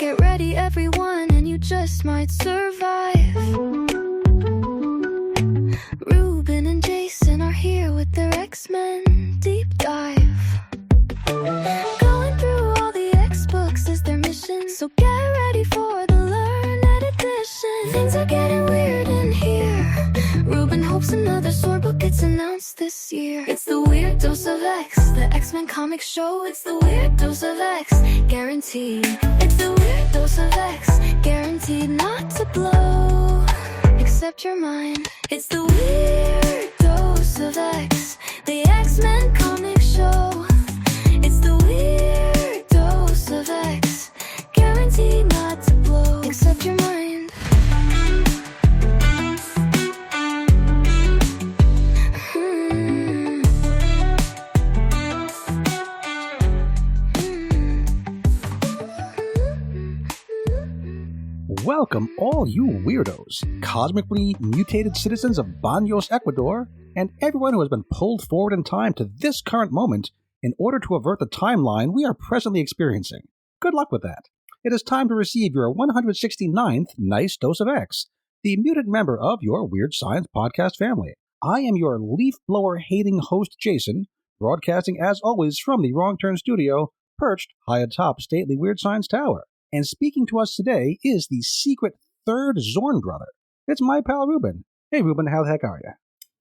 Get ready, everyone, and you just might survive. Ruben and Jason are here with their X-Men deep dive. Going through all the X-books is their mission, so get ready for the Learned Edition. Things are getting weird in here. Ruben hopes another sword book gets announced this year. It's the Weird Dose of X, the X-Men comic show. It's the Weird Dose of X, guaranteed. It's the Weird Dose of X, guaranteed not to blow, except your mind. It's the Weird Dose of X, the X-Men comic show. It's the Weird Dose of X, guaranteed not to blow, except your mind. Welcome, all you weirdos, cosmically mutated citizens of Baños, Ecuador, and everyone who has been pulled forward in time to this current moment in order to avert the timeline we are presently experiencing. Good luck with that. It is time to receive your 169th Nice Dose of X, the mutant member of your Weird Science podcast family. I am your leaf-blower-hating host, Jason, broadcasting as always from the Wrong Turn Studio, perched high atop stately Weird Science Tower. And speaking to us today is the secret third Zorn brother. It's my pal Ruben. Hey Ruben, how the heck are you?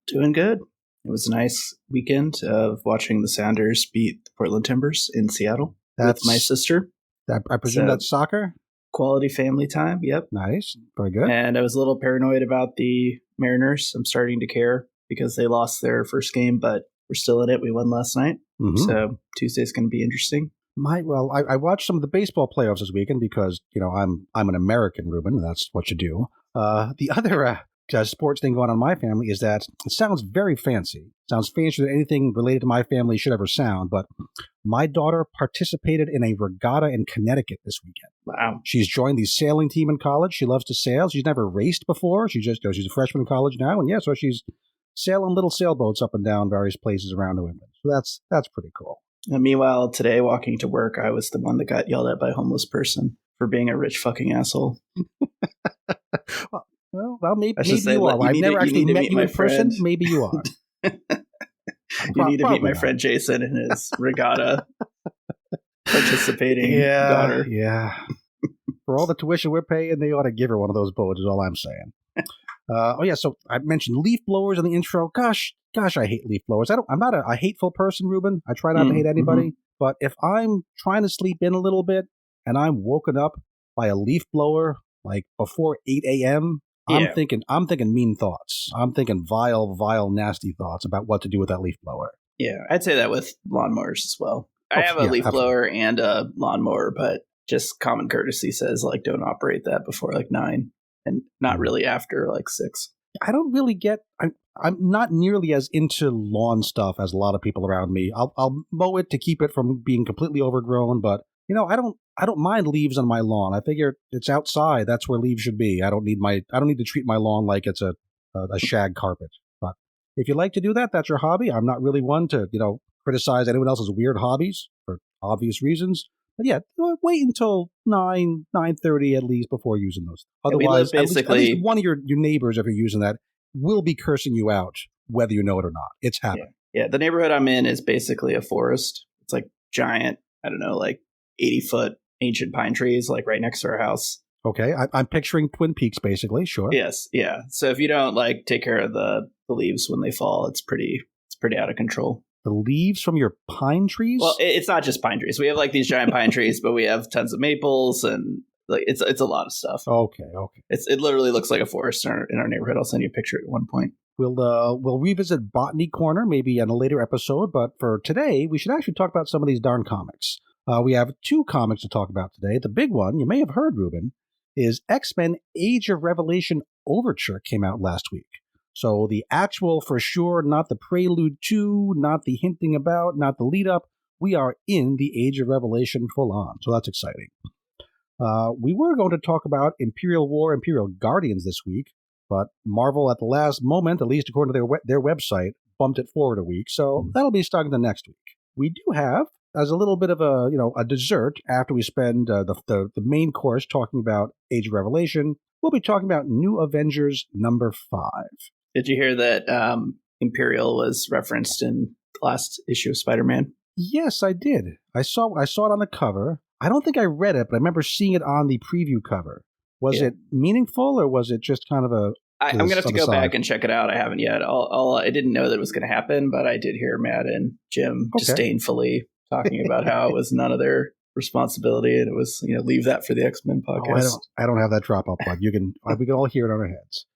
Doing good. It was a nice weekend of watching the Sounders beat the Portland Timbers in Seattle with my sister. I presume that's soccer? Quality family time, yep. Nice, very good. And I was a little paranoid about the Mariners. I'm starting to care because they lost their first game, but we're still in it. We won last night, so Tuesday's going to be interesting. I watched some of the baseball playoffs this weekend because, you know, I'm an American, Ruben, and that's what you do. The other sports thing going on in my family is that it sounds very fancy. Sounds fancier than anything related to my family should ever sound, but my daughter participated in a regatta in Connecticut this weekend. Wow. She's joined the sailing team in college. She loves to sail. She's never raced before. She's a freshman in college now, and yeah, so she's sailing little sailboats up and down various places around New England. So that's pretty cool. And meanwhile, today, walking to work, I was the one that got yelled at by a homeless person for being a rich fucking asshole. well, maybe you are. I've never actually met you in person. Maybe you are. You need to meet my friend Jason and his regatta participating daughter. Yeah. For all the tuition we're paying, they ought to give her one of those boats, is all I'm saying. So I mentioned leaf blowers in the intro. Gosh, I hate leaf blowers. I'm not a hateful person, Ruben. I try not to hate anybody. But if I'm trying to sleep in a little bit and I'm woken up by a leaf blower like before 8 a.m., I'm thinking mean thoughts. I'm thinking vile, nasty thoughts about what to do with that leaf blower. Yeah, I'd say that with lawnmowers as well. I have a leaf blower and a lawnmower, but just common courtesy says, like, don't operate that before, like, 9. And not really after like 6. I don't really get. I'm not nearly as into lawn stuff as a lot of people around me. I'll mow it to keep it from being completely overgrown, but you know, I don't mind leaves on my lawn. I figure it's outside. That's where leaves should be. I don't need to treat my lawn like it's a shag carpet. But if you like to do that, that's your hobby. I'm not really one to criticize anyone else's weird hobbies for obvious reasons. But yeah, wait until 9:30 at least before using those. Otherwise, at least one of your neighbors, if you're using that, will be cursing you out, whether you know it or not. It's happening. Yeah, the neighborhood I'm in is basically a forest. It's like giant, I don't know, like 80-foot ancient pine trees, like right next to our house. Okay, I'm picturing Twin Peaks, basically. Sure. Yes, yeah. So if you don't like take care of the leaves when they fall, it's pretty out of control. The leaves from your pine trees? Well, it's not just pine trees. We have like these giant pine trees, but we have tons of maples and like it's a lot of stuff. Okay. It literally looks like a forest in our neighborhood. I'll send you a picture at one point. We'll revisit Botany Corner maybe in a later episode, but for today, we should actually talk about some of these darn comics. We have 2 comics to talk about today. The big one, you may have heard, Ruben, is X-Men Age of Revelation Overture came out last week. So the actual, for sure, not the prelude to, not the hinting about, not the lead up. We are in the Age of Revelation full on. So that's exciting. We were going to talk about Imperial War, Imperial Guardians this week, but Marvel at the last moment, at least according to their website, bumped it forward a week. So that'll be stuck in the next week. We do have as a little bit of a dessert after we spend the main course talking about Age of Revelation, we'll be talking about New Avengers number 5. Did you hear that Imperial was referenced in the last issue of Spider-Man? Yes, I did. I saw it on the cover. I don't think I read it, but I remember seeing it on the preview cover. Was it meaningful, or was it just kind of a... I'm going to have to go back and check it out. I haven't yet. I didn't know that it was going to happen, but I did hear Matt and Jim disdainfully talking about how it was none of their responsibility, and it was, leave that for the X-Men podcast. I don't have that drop-off plug. We can all hear it on our heads.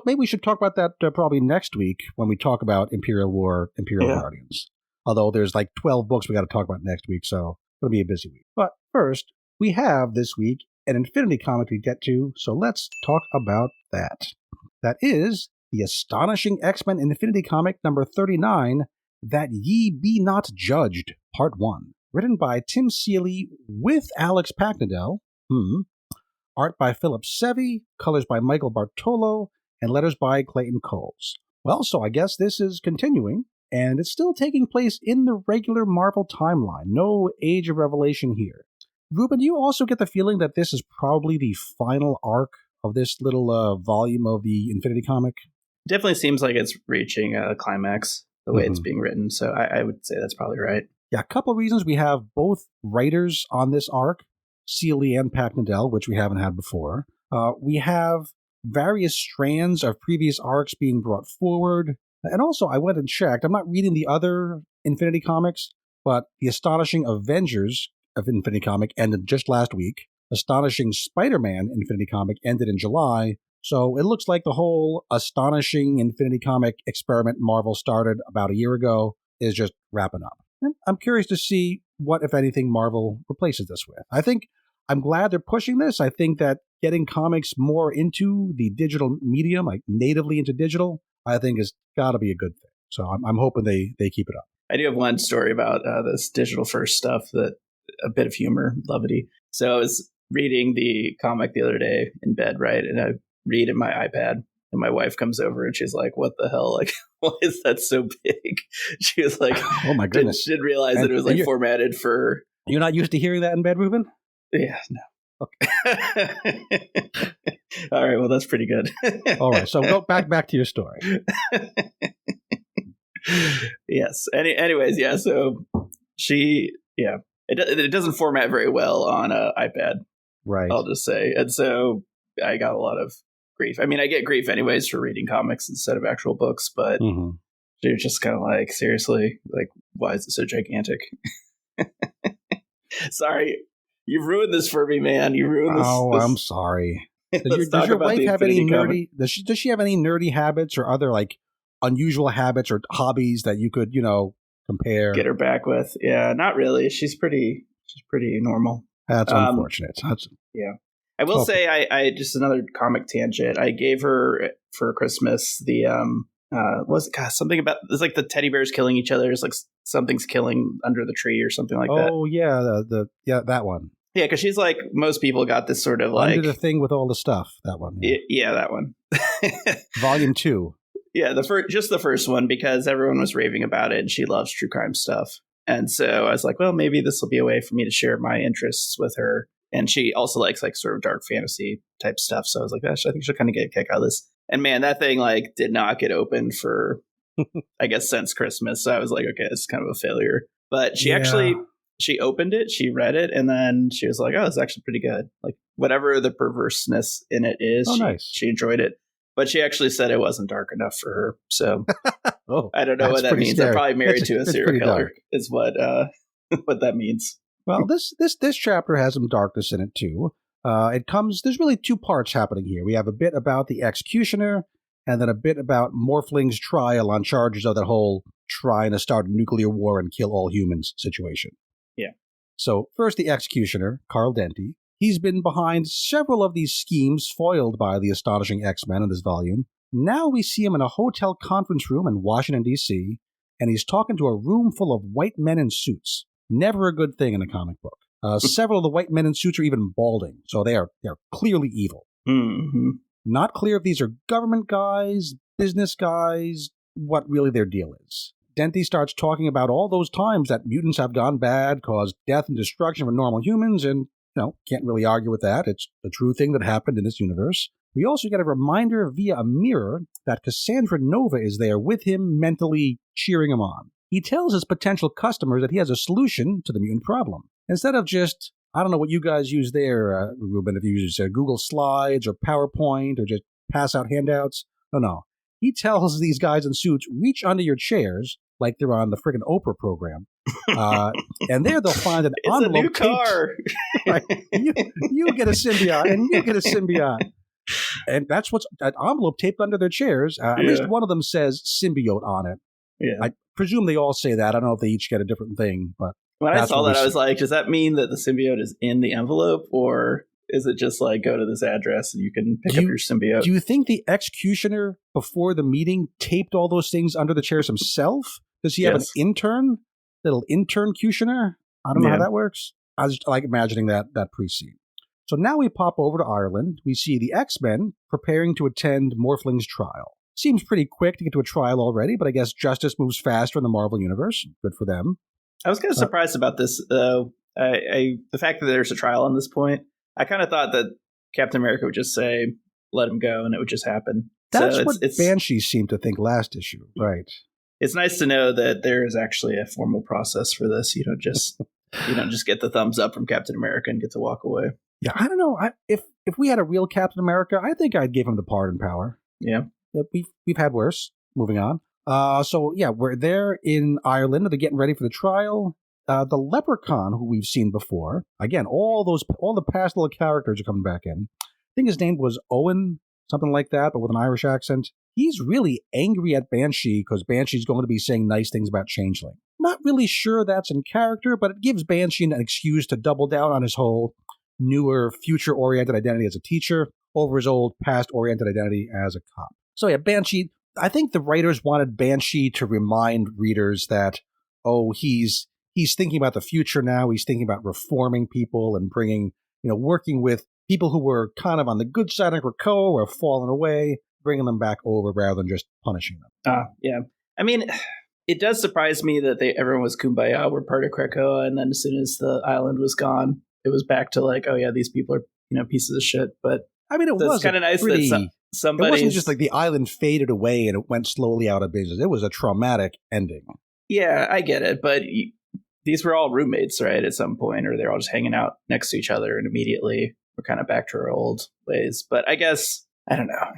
Maybe we should talk about that probably next week when we talk about Imperial War, Imperial Guardians. Although there's like 12 books we got to talk about next week, so it'll be a busy week. But first, we have this week an Infinity comic to get to, so let's talk about that. That is the Astonishing X-Men Infinity comic number 39, That Ye Be Not Judged, Part 1. Written by Tim Seeley with Alex Packnadel. Art by Philip Sevy, colors by Michael Bartolo, and letters by Clayton Coles. Well, so I guess this is continuing, and it's still taking place in the regular Marvel timeline. No Age of Revelation here. Ruben, do you also get the feeling that this is probably the final arc of this little volume of the Infinity comic? Definitely seems like it's reaching a climax the way it's being written, so I would say that's probably right. Yeah, a couple of reasons. We have both writers on this arc, Seeley and Packnadel, which we haven't had before. We have various strands of previous arcs being brought forward. And also, I went and checked. I'm not reading the other Infinity comics, but the Astonishing Avengers of Infinity comic ended just last week. Astonishing Spider-Man Infinity comic ended in July. So it looks like the whole Astonishing Infinity comic experiment Marvel started about a year ago is just wrapping up. And I'm curious to see what, if anything, Marvel replaces this with. I'm glad they're pushing this. I think that getting comics more into the digital medium, like natively into digital, I think has got to be a good thing. So I'm hoping they keep it up. I do have one story about this digital first stuff, that a bit of humor, levity. So I was reading the comic the other day in bed, right? And I read in my iPad, and my wife comes over and she's like, what the hell? Like, why is that so big? She was like, oh my goodness. Didn't realize that it was like formatted for... You're not used to hearing that in bed, Ruben? Yeah, no. Okay. All right, well, that's pretty good. All right, so go back to your story. Yes. Anyways, yeah, so it doesn't format very well on an iPad. Right. I'll just say. And so I got a lot of grief. I mean, I get grief anyways for reading comics instead of actual books, but they're just kind of like, seriously, like, why is it so gigantic? Sorry. You've ruined this for me, man. You ruined this. Oh, I'm sorry. Does your wife have any nerdy? Does she have any nerdy habits or other like unusual habits or hobbies that you could compare? Get her back with? Yeah, not really. She's pretty normal. That's unfortunate. Yeah. I will say, I just another comic tangent. I gave her for Christmas the something about, it's like the teddy bears killing each other. It's like something's killing under the tree or something like that. Oh yeah, that one. Yeah, because she's like, most people got this sort of like under the thing with all the stuff. That one. Yeah, that one. Volume 2. Yeah, the first one, because everyone was raving about it and she loves true crime stuff. And so I was like, well, maybe this will be a way for me to share my interests with her. And she also likes like sort of dark fantasy type stuff. So I was like, gosh, I think she'll kind of get a kick out of this. And man, that thing like did not get open for, I guess, since Christmas. So I was like, okay, it's kind of a failure. But she she opened it, she read it, and then she was like, oh, it's actually pretty good. Like whatever the perverseness in it is, she enjoyed it. But she actually said it wasn't dark enough for her. So I don't know what that means. Scary. I'm probably married to a serial killer is what that means. Well, this chapter has some darkness in it too. There's really two parts happening here. We have a bit about the executioner, and then a bit about Morphling's trial on charges of that whole trying to start a nuclear war and kill all humans situation. Yeah. So first, the executioner, Carl Denty. He's been behind several of these schemes foiled by the Astonishing X-Men in this volume. Now we see him in a hotel conference room in Washington, D.C., and he's talking to a room full of white men in suits. Never a good thing in a comic book. Several of the white men in suits are even balding, so they're clearly evil. Mm-hmm. Not clear if these are government guys, business guys, what really their deal is. Denty starts talking about all those times that mutants have gone bad, caused death and destruction for normal humans, and, can't really argue with that. It's a true thing that happened in this universe. We also get a reminder via a mirror that Cassandra Nova is there with him, mentally cheering him on. He tells his potential customers that he has a solution to the mutant problem. Instead of just, I don't know what you guys use there, Ruben, if you use Google Slides or PowerPoint or just pass out handouts. No. He tells these guys in suits, reach under your chairs, like they're on the friggin' Oprah program. And there they'll find an it's envelope. It's a new car. Right. You get a symbiote, and you get a symbiote. And that's what's an envelope taped under their chairs. At least one of them says symbiote on it. Yeah. I presume they all say that. I don't know if they each get a different thing, but when I saw that, I was like, does that mean that the symbiote is in the envelope, or is it just like go to this address and you can pick up your symbiote? Do you think the executioner before the meeting taped all those things under the chairs himself? Does he have an intern? Little intern cutioner? I don't know how that works. I was like imagining that pre-scene. So now we pop over to Ireland. We see the X-Men preparing to attend Morphling's trial. Seems pretty quick to get to a trial already, but I guess justice moves faster in the Marvel Universe. Good for them. I was kind of surprised about this, though. The fact that there's a trial on this point, I kind of thought that Captain America would just say, let him go, and it would just happen. That's what Banshee seemed to think last issue, right? It's nice to know that there is actually a formal process for this. You don't just get the thumbs up from Captain America and get to walk away. Yeah, I don't know. If we had a real Captain America, I think I'd give him the pardon power. Yeah. We've had worse. Moving on. We're there in Ireland. They're getting ready for the trial. The Leprechaun, who we've seen before, again, all the past little characters are coming back in. I think his name was Owen, something like that, but with an Irish accent. He's really angry at Banshee because Banshee's going to be saying nice things about Changeling. Not really sure that's in character, but it gives Banshee an excuse to double down on his whole newer, future-oriented identity as a teacher over his old, past-oriented identity as a cop. So yeah, Banshee, I think the writers wanted Banshee to remind readers that, he's thinking about the future now. He's thinking about reforming people and bringing, working with people who were kind of on the good side of Krakoa or have fallen away, bringing them back over rather than just punishing them. Yeah. I mean, it does surprise me that everyone was kumbaya, we're part of Krakoa, and then as soon as the island was gone, it was back to like, oh yeah, these people are, pieces of shit. But I mean, it was kind of nice that somebody. It wasn't just like the island faded away and it went slowly out of business. It was a traumatic ending. Yeah, I get it, but these were all roommates, right? At some point, or they're all just hanging out next to each other, and immediately we're kind of back to our old ways. But I guess I don't know.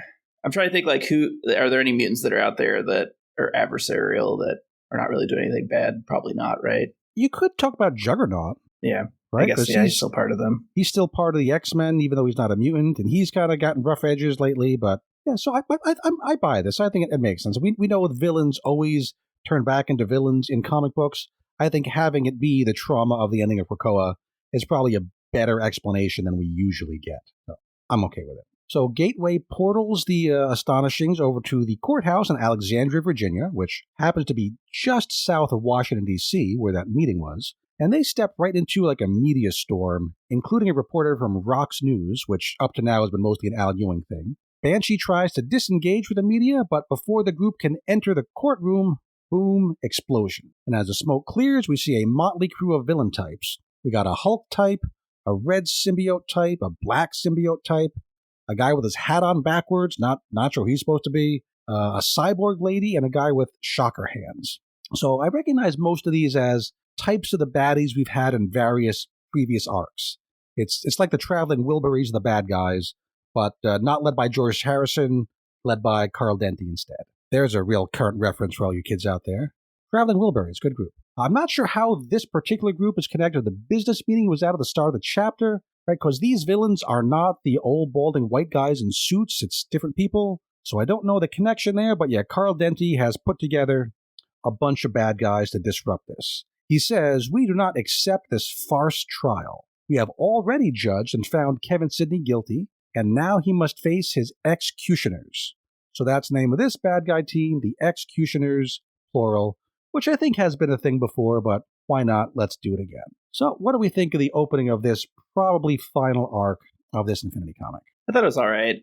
I'm trying to think like are there any mutants that are out there that are adversarial that are not really doing anything bad? Probably not, right? You could talk about Juggernaut. Yeah. Right? I guess he's still part of them. He's still part of the X-Men, even though he's not a mutant, and he's kind of gotten rough edges lately. But yeah, so I buy this. I think it makes sense. We know villains always turn back into villains in comic books. I think having it be the trauma of the ending of Krakoa is probably a better explanation than we usually get. So I'm okay with it. So Gateway portals the Astonishings over to the courthouse in Alexandria, Virginia, which happens to be just south of Washington, D.C., where that meeting was. And they step right into like a media storm, including a reporter from Rox News, which up to now has been mostly an Al Ewing thing. Banshee tries to disengage with the media, but before the group can enter the courtroom, boom, explosion. And as the smoke clears, we see a motley crew of villain types. We got a Hulk type, a red symbiote type, a black symbiote type, a guy with his hat on backwards, not sure who he's supposed to be, a cyborg lady, and a guy with shocker hands. So I recognize most of these as types of the baddies we've had in various previous arcs. It's like the Traveling Wilburys, the bad guys, but not led by George Harrison, led by Carl Denty instead. There's a real current reference for all you kids out there. Traveling Wilburys, good group. I'm not sure how this particular group is connected to the business meeting was out at the start of the chapter, right? Because these villains are not the old balding white guys in suits. It's different people. So I don't know the connection there, but yeah, Carl Denty has put together a bunch of bad guys to disrupt this. He says, "We do not accept this farce trial. We have already judged and found Kevin Sidney guilty, and now he must face his executioners." So that's the name of this bad guy team, the Executioners, plural, which I think has been a thing before, but why not? Let's do it again. So what do we think of the opening of this probably final arc of this Infinity comic? I thought it was all right.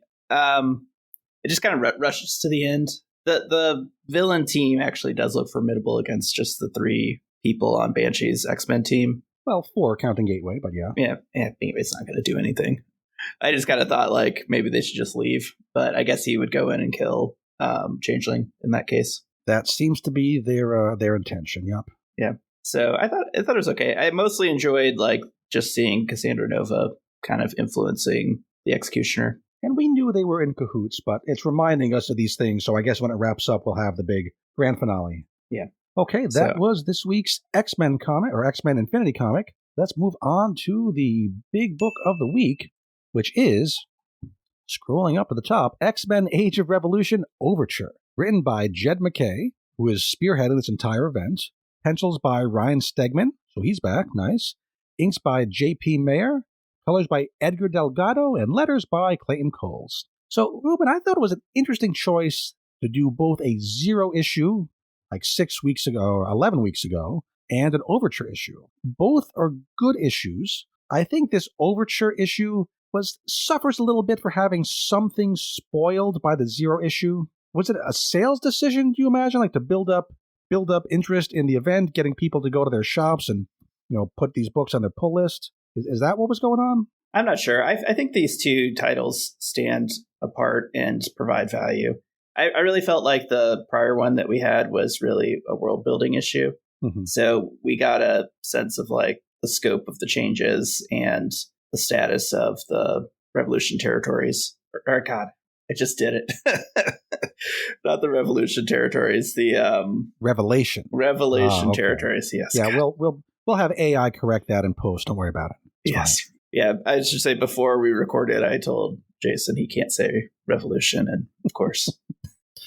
It just kind of rushes to the end. The villain team actually does look formidable against just the 3 people on Banshee's X-Men team. Well, 4 counting Gateway, but yeah. Yeah, Gateway's not going to do anything. I just kind of thought like maybe they should just leave, but I guess he would go in and kill Changeling in that case. That seems to be their intention. Yep. Yeah. So I thought it was okay. I mostly enjoyed like just seeing Cassandra Nova kind of influencing the Executioner. And we knew they were in cahoots, but it's reminding us of these things. So I guess when it wraps up, we'll have the big grand finale. Yeah. Okay, that was this week's X-Men comic, or X-Men Infinity comic. Let's move on to the big book of the week, which is, scrolling up to the top, X-Men Age of Revolution Overture, written by Jed MacKay, who is spearheading this entire event. Pencils by Ryan Stegman, so he's back, nice. Inks by J.P. Mayer, colors by Edgar Delgado, and letters by Clayton Coles. So, Ruben, I thought it was an interesting choice to do both a 0 issue, like 6 weeks ago or 11 weeks ago, and an Overture issue. Both are good issues. I think this Overture issue suffers a little bit for having something spoiled by the 0 issue. Was it a sales decision, do you imagine, like to build up interest in the event, getting people to go to their shops and put these books on their pull list? Is that what was going on? I'm not sure. I think these 2 titles stand apart and provide value. I really felt like the prior one that we had was really a world building issue. Mm-hmm. So we got a sense of like the scope of the changes and the status of the Revolution territories. Or God, I just did it. Not the Revolution territories, the Revelation okay. Territories. Yes. Yeah, we'll have AI correct that in post. Don't worry about it. It's yes. Fine. Yeah, I should say before we recorded, I told Jason he can't say Revolution, and of course,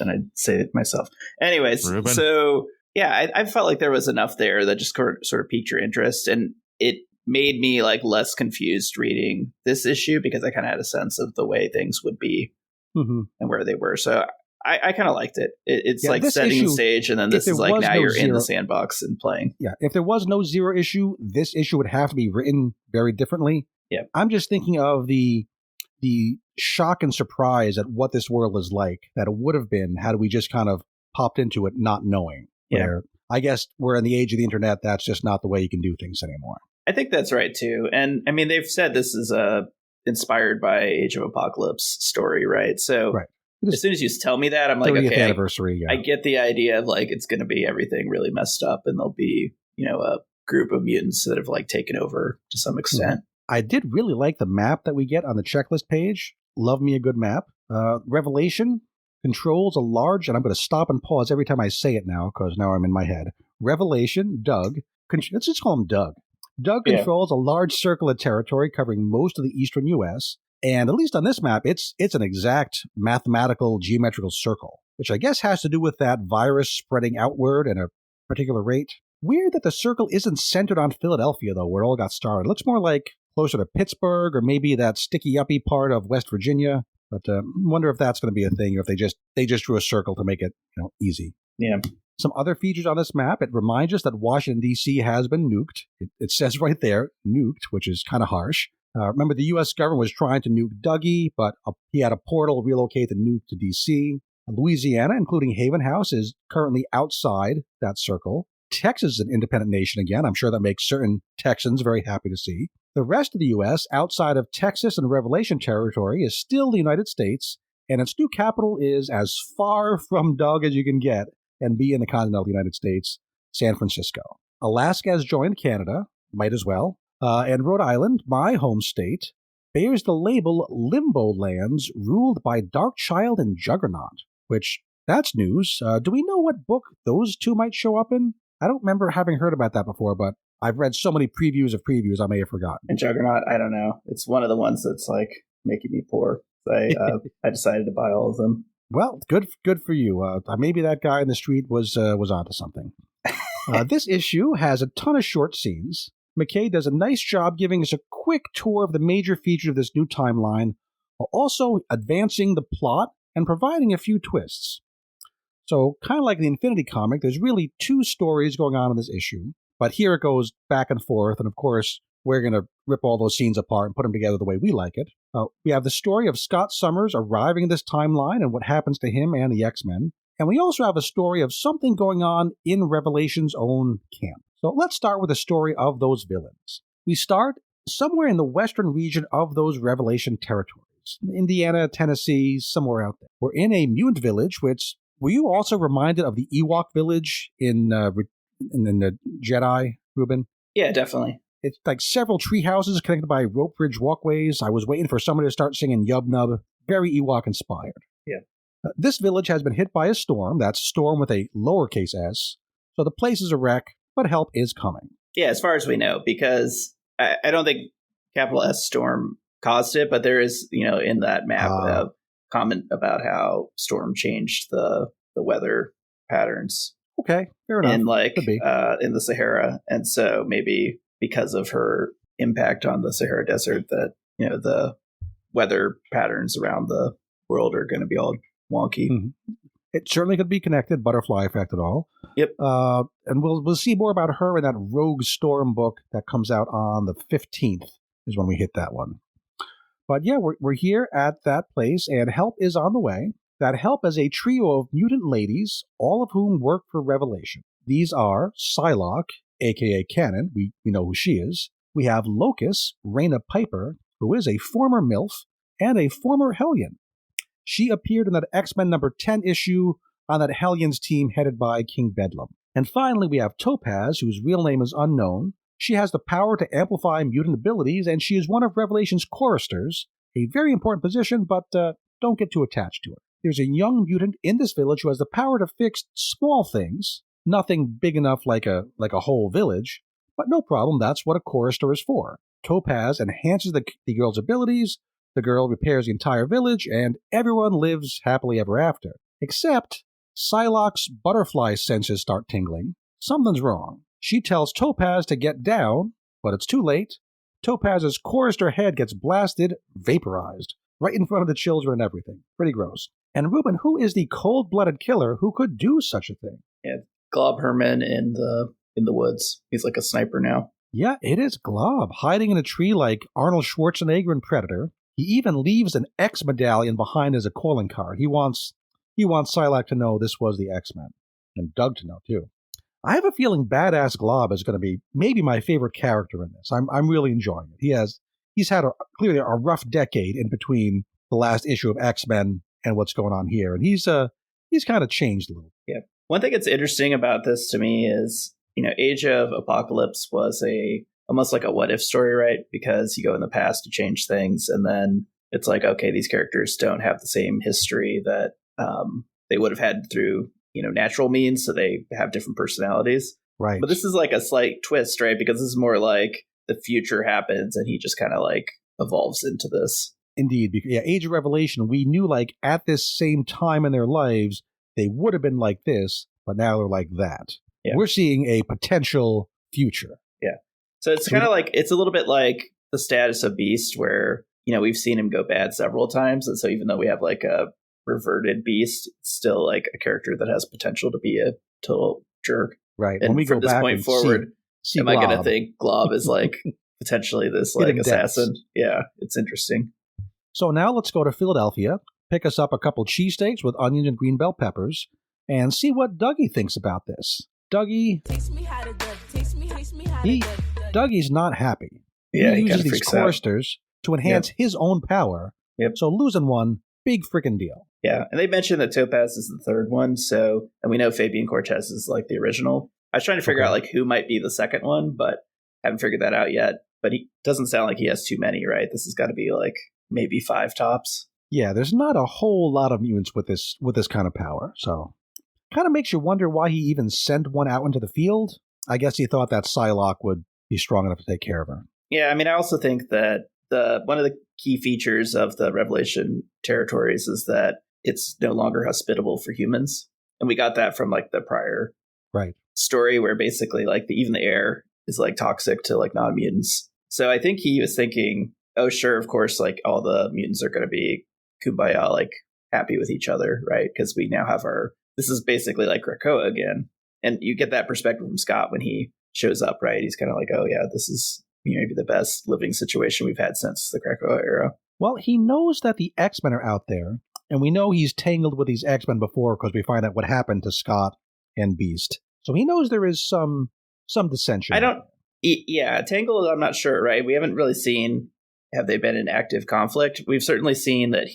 then I'd say it myself. Anyways, Ruben. So yeah, I felt like there was enough there that just sort of piqued your interest, and it made me like less confused reading this issue because I kind of had a sense of the way things would be and where they were. So I kind of liked it. It's like setting the stage, and then this is like now you're in the sandbox and playing. Yeah, if there was no 0 issue, this issue would have to be written very differently. Yeah, I'm just thinking of the shock and surprise at what this world is like that it would have been had we just kind of popped into it not knowing. Yeah. Where I guess we're in the age of the internet. That's just not the way you can do things anymore. I think that's right too. And I mean, they've said this is inspired by Age of Apocalypse story, right? So right. As soon as you tell me that, I'm like, okay, anniversary, yeah. I get the idea of like it's going to be everything really messed up, and there'll be a group of mutants that have like taken over to some extent. I did really like the map that we get on the checklist page. Love me a good map. Revelation controls a large, and I'm going to stop and pause every time I say it now because now I'm in my head. Revelation, Doug. Let's just call him Doug. Doug controls a large circle of territory covering most of the eastern U.S., and at least on this map, it's an exact mathematical geometrical circle, which I guess has to do with that virus spreading outward at a particular rate. Weird that the circle isn't centered on Philadelphia, though, where it all got started. It looks more like closer to Pittsburgh or maybe that sticky-uppy part of West Virginia. But wonder if that's going to be a thing, or if they just drew a circle to make it easy. Yeah. Some other features on this map, it reminds us that Washington, D.C. has been nuked. It says right there, nuked, which is kind of harsh. Remember, the U.S. government was trying to nuke Dougie, but he had a portal relocate the nuke to D.C. Louisiana, including Haven House, is currently outside that circle. Texas is an independent nation again. I'm sure that makes certain Texans very happy to see. The rest of the U.S., outside of Texas and Revelation territory, is still the United States, and its new capital is as far from Doug as you can get and be in the continental United States, San Francisco. Alaska has joined Canada, might as well. And Rhode Island, my home state, bears the label Limbo Lands, ruled by Darkchild and Juggernaut, which, that's news. Do we know what book those two might show up in? I don't remember having heard about that before, but I've read so many previews of previews I may have forgotten. And Juggernaut, I don't know. It's one of the ones that's like making me poor. I decided to buy all of them. Well, good for you. Maybe that guy in the street was onto something. This issue has a ton of short scenes. MacKay does a nice job giving us a quick tour of the major features of this new timeline, while also advancing the plot and providing a few twists. So, kind of like the Infinity comic, there's really two stories going on in this issue, but here it goes back and forth, and of course, we're going to rip all those scenes apart and put them together the way we like it. We have the story of Scott Summers arriving in this timeline and what happens to him and the X-Men. And we also have a story of something going on in Revelation's own camp. So let's start with the story of those villains. We start somewhere in the western region of those Revelation territories. Indiana, Tennessee, somewhere out there. We're in a mutant village, which, were you also reminded of the Ewok village in the Jedi, Ruben? Yeah, definitely. It's like several tree houses connected by rope bridge walkways. I was waiting for somebody to start singing Yub Nub. Very Ewok inspired. Yeah. This village has been hit by a storm. That's storm with a lowercase s. So the place is a wreck, but help is coming. Yeah, as far as we know, because I don't think capital S storm caused it, but there is, in that map a comment about how storm changed the weather patterns. Okay, fair enough. In the Sahara, and so maybe because of her impact on the Sahara Desert, that the weather patterns around the world are going to be all wonky. Mm-hmm. It certainly could be connected, butterfly effect and all. Yep. And we'll see more about her in that Rogue Storm book that comes out on the 15th is when we hit that one. But yeah, we're here at that place, and help is on the way. That help is a trio of mutant ladies, all of whom work for Revelation. These are Psylocke, a.k.a. Cannon. We know who she is. We have Locus, Raina Piper, who is a former MILF, and a former Hellion. She appeared in that X-Men number 10 issue on that Hellions team headed by King Bedlam. And finally, we have Topaz, whose real name is unknown. She has the power to amplify mutant abilities, and she is one of Revelation's choristers, a very important position, but don't get too attached to her. There's a young mutant in this village who has the power to fix small things, nothing big enough like a whole village, but no problem, that's what a chorister is for. Topaz enhances the girl's abilities, the girl repairs the entire village, and everyone lives happily ever after. Except, Psylocke's butterfly senses start tingling. Something's wrong. She tells Topaz to get down, but it's too late. Topaz's chorister head gets blasted, vaporized, right in front of the children and everything. Pretty gross. And Ruben, who is the cold-blooded killer who could do such a thing? Yeah, Glob Herman in the woods. He's like a sniper now. Yeah, it is Glob, hiding in a tree like Arnold Schwarzenegger in Predator. He even leaves an X medallion behind as a calling card. He wants Psylocke to know this was the X-Men, and Doug to know too. I have a feeling Badass Glob is going to be maybe my favorite character in this. I'm really enjoying it. He's had clearly a rough decade in between the last issue of X-Men and what's going on here, and he's kind of changed a little. Yeah. One thing that's interesting about this to me is, Age of Apocalypse was almost like a what if story, right? Because you go in the past to change things, and then it's like, okay, these characters don't have the same history that they would have had through natural means, so they have different personalities. Right. But this is like a slight twist, right? Because this is more like the future happens, and he just kind of like evolves into this. Indeed. Yeah, Age of Revelation, we knew like at this same time in their lives, they would have been like this, but now they're like that. Yeah. We're seeing a potential future. Yeah. So it's kind of like, it's a little bit like the status of Beast, where, we've seen him go bad several times. And so even though we have like a reverted Beast, it's still like a character that has potential to be a total jerk. Right. And when we from go this back point forward, see am Glob. I going to think Glob is like potentially this like assassin? Yeah, it's interesting. So now let's go to Philadelphia, pick us up a couple cheesesteaks with onions and green bell peppers, and see what Dougie thinks about this. Dougie, Dougie's not happy. Yeah, he uses these choristers to enhance his own power. Yep. So losing one, big freaking deal. Yeah, and they mentioned that Topaz is the third one, so, and we know Fabian Cortez is like the original. I was trying to figure out like who might be the second one, but haven't figured that out yet. But he doesn't sound like he has too many, right? This has got to be like maybe 5 tops. Yeah, there's not a whole lot of mutants with this kind of power, so kind of makes you wonder why he even sent one out into the field. I guess he thought that Psylocke would be strong enough to take care of her. Yeah, I mean, I also think that one of the key features of the Revelation territories is that it's no longer hospitable for humans, and we got that from like the prior story, where basically like even the air is like toxic to like non-mutants. So I think he was thinking, oh sure, of course, like all the mutants are going to be kumbaya, like happy with each other, right? Because we now have this is basically like Krakoa again. And you get that perspective from Scott when he shows up, right? He's kind of like, oh yeah, this is maybe the best living situation we've had since the Krakoa era. Well, he knows that the X-Men are out there, And we know he's tangled with these X-Men before because we find out what happened to Scott and Beast. So he knows there is some dissension. Tangled, I'm not sure, right? We haven't really seen, have they been in active conflict? We've certainly seen that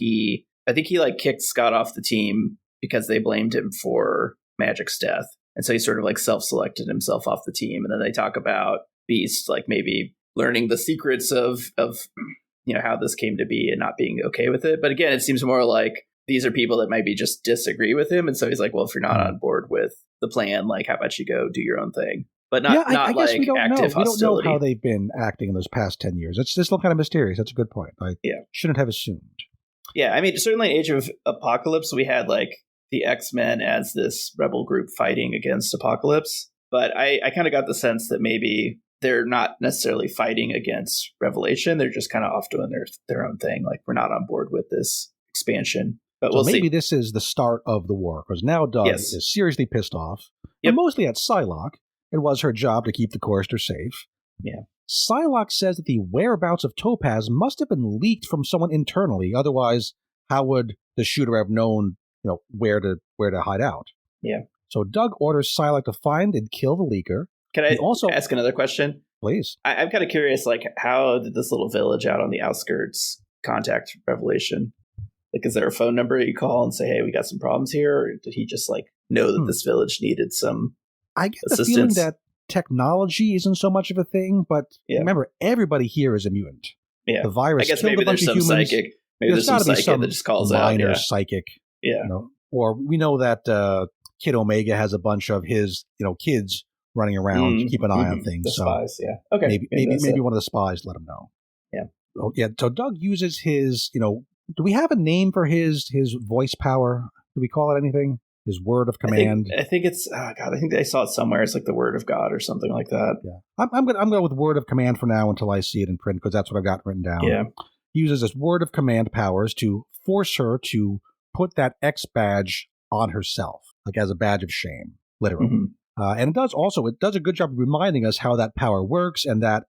I think he like kicked Scott off the team because they blamed him for Magic's death. And so he sort of like self-selected himself off the team. And then they talk about Beast like maybe learning the secrets of how this came to be and not being okay with it. But again, it seems more like these are people that maybe just disagree with him. And so he's like, well, if you're not on board with the plan, like, how about you go do your own thing? But not I guess like we don't active know. hostility. We don't know how they've been acting in those past 10 years. It's still kind of mysterious. That's a good point. I shouldn't have assumed. Yeah, I mean, certainly in Age of Apocalypse, we had like the X-Men as this rebel group fighting against Apocalypse. But I kind of got the sense that maybe they're not necessarily fighting against Revelation. They're just kind of off doing their own thing. Like, we're not on board with this expansion. But we'll maybe see. This is the start of the war, because now Doug is seriously pissed off. Yep. And mostly at Psylocke. It was her job to keep the Chorister safe. Yeah. Psylocke says that the whereabouts of Topaz must have been leaked from someone internally. Otherwise, how would the shooter have known, where to hide out? Yeah. So Doug orders Psylocke to find and kill the leaker. Can I also ask another question? Please. I'm kind of curious, like, how did this little village out on the outskirts contact Revelation? Like, is there a phone number you call and say, hey, we got some problems here? Or did he just, like, know that this village needed some I get assistance? the feeling that technology isn't so much of a thing, but remember, everybody here is a mutant. Yeah. The virus I guess killed maybe a bunch there's of some humans. psychic. Maybe there's some psychic that just calls out. Minor psychic. Yeah. Or we know that Kid Omega has a bunch of his, kids running around to keep an eye on things. The spies, Okay. Maybe one of the spies let him know. Yeah. Oh, yeah. So Doug uses his, do we have a name for his voice power? Do we call it anything? His word of command? I think it's, I think I saw it somewhere. It's like the word of God or something like that. Yeah. I'm going with word of command for now until I see it in print, because that's what I've got written down. Yeah. He uses his word of command powers to force her to put that X badge on herself, like as a badge of shame, literally. Mm-hmm. And it does a good job of reminding us how that power works, and that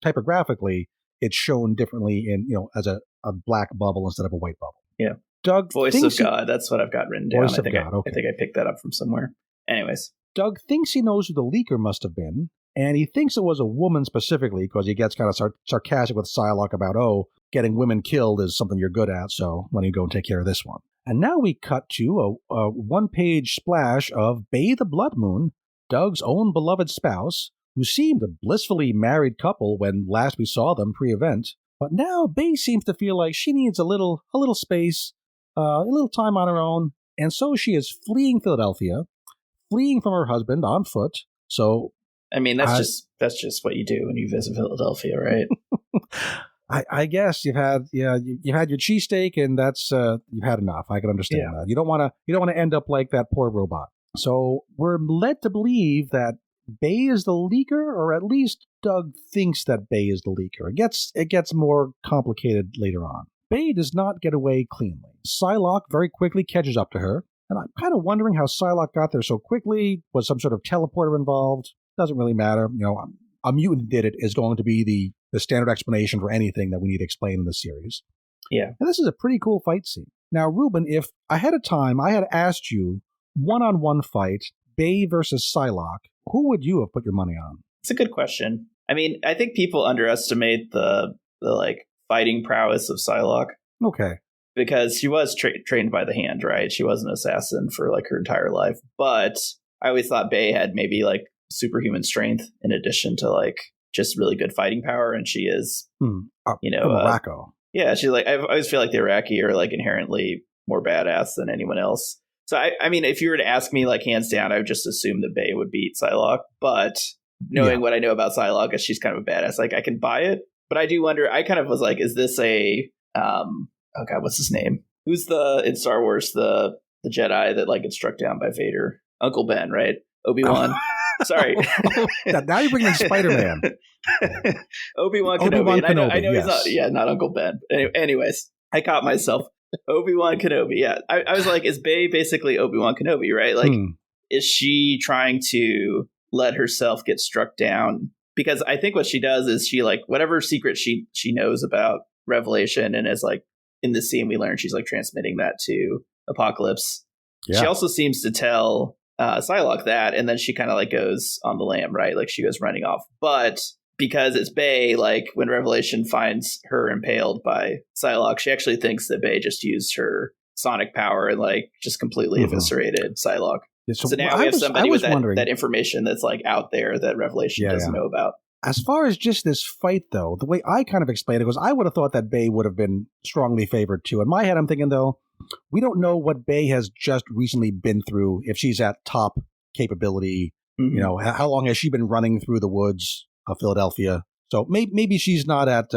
typographically it's shown differently in, as a black bubble instead of a white bubble. Yeah. Doug Voice of God. That's what I've got written down. Voice of God. Okay. I think I picked that up from somewhere. Anyways. Doug thinks he knows who the leaker must have been, and he thinks it was a woman specifically, because he gets kind of sarcastic with Psylocke about, getting women killed is something you're good at, so why don't you go and take care of this one? And now we cut to a one-page splash of Bay the Blood Moon, Doug's own beloved spouse, who seemed a blissfully married couple when last we saw them pre-event. But now Bay seems to feel like she needs a little space, a little time on her own, and so she is fleeing Philadelphia, fleeing from her husband on foot. So, I mean, that's just what you do when you visit Philadelphia, right? I guess you've had your cheesesteak, and that's you've had enough. I can understand that. You don't want to end up like that poor robot. So we're led to believe that Bay is the leaker, or at least Doug thinks that Bay is the leaker. It gets more complicated later on. Bay does not get away cleanly. Psylocke very quickly catches up to her, and I'm kind of wondering how Psylocke got there so quickly. Was some sort of teleporter involved? Doesn't really matter. A mutant did it is going to be the standard explanation for anything that we need to explain in this series. Yeah. And this is a pretty cool fight scene. Now, Ruben, if ahead of time I had asked you one-on-one fight, Bay versus Psylocke, who would you have put your money on? It's a good question. I mean, I think people underestimate the like fighting prowess of Psylocke. Okay. Because she was trained by the hand, right? She was an assassin for like her entire life. But I always thought Bay had maybe like superhuman strength in addition to like just really good fighting power, and she is, Morocco. Yeah, she's like, I always feel like the Iraqi are like inherently more badass than anyone else. So I mean, if you were to ask me, like hands down, I would just assume that Bay would beat Psylocke. But knowing what I know about Psylocke, is she's kind of a badass. Like I can buy it, but I do wonder. I kind of was like, is this a oh god, what's his name? Who's in Star Wars the Jedi that like gets struck down by Vader? Uncle Ben, right? Obi-Wan. Sorry. Now you're bringing Spider-Man. Obi-Wan Kenobi. I know yes. He's not Uncle Ben. Anyways, I caught myself. Obi-Wan Kenobi. Yeah. I was like, is Bay basically Obi-Wan Kenobi, right? Like, is she trying to let herself get struck down? Because I think what she does is she like whatever secret she knows about Revelation and is like in this scene we learn she's like transmitting that to Apocalypse. Yeah. She also seems to tell Psylocke that, and then she kind of like goes on the lam, right? Like she goes running off. But because it's Bay, like when Revelation finds her impaled by Psylocke, she actually thinks that Bay just used her sonic power and like just completely eviscerated Psylocke. Yeah, so now we have somebody with that information that's like out there that Revelation doesn't know about. As far as just this fight, though, the way I kind of explained it was I would have thought that Bay would have been strongly favored, too. In my head, I'm thinking, though, we don't know what Bay has just recently been through, if she's at top capability. Mm-hmm. You know, how long has she been running through the woods of Philadelphia? So maybe she's not at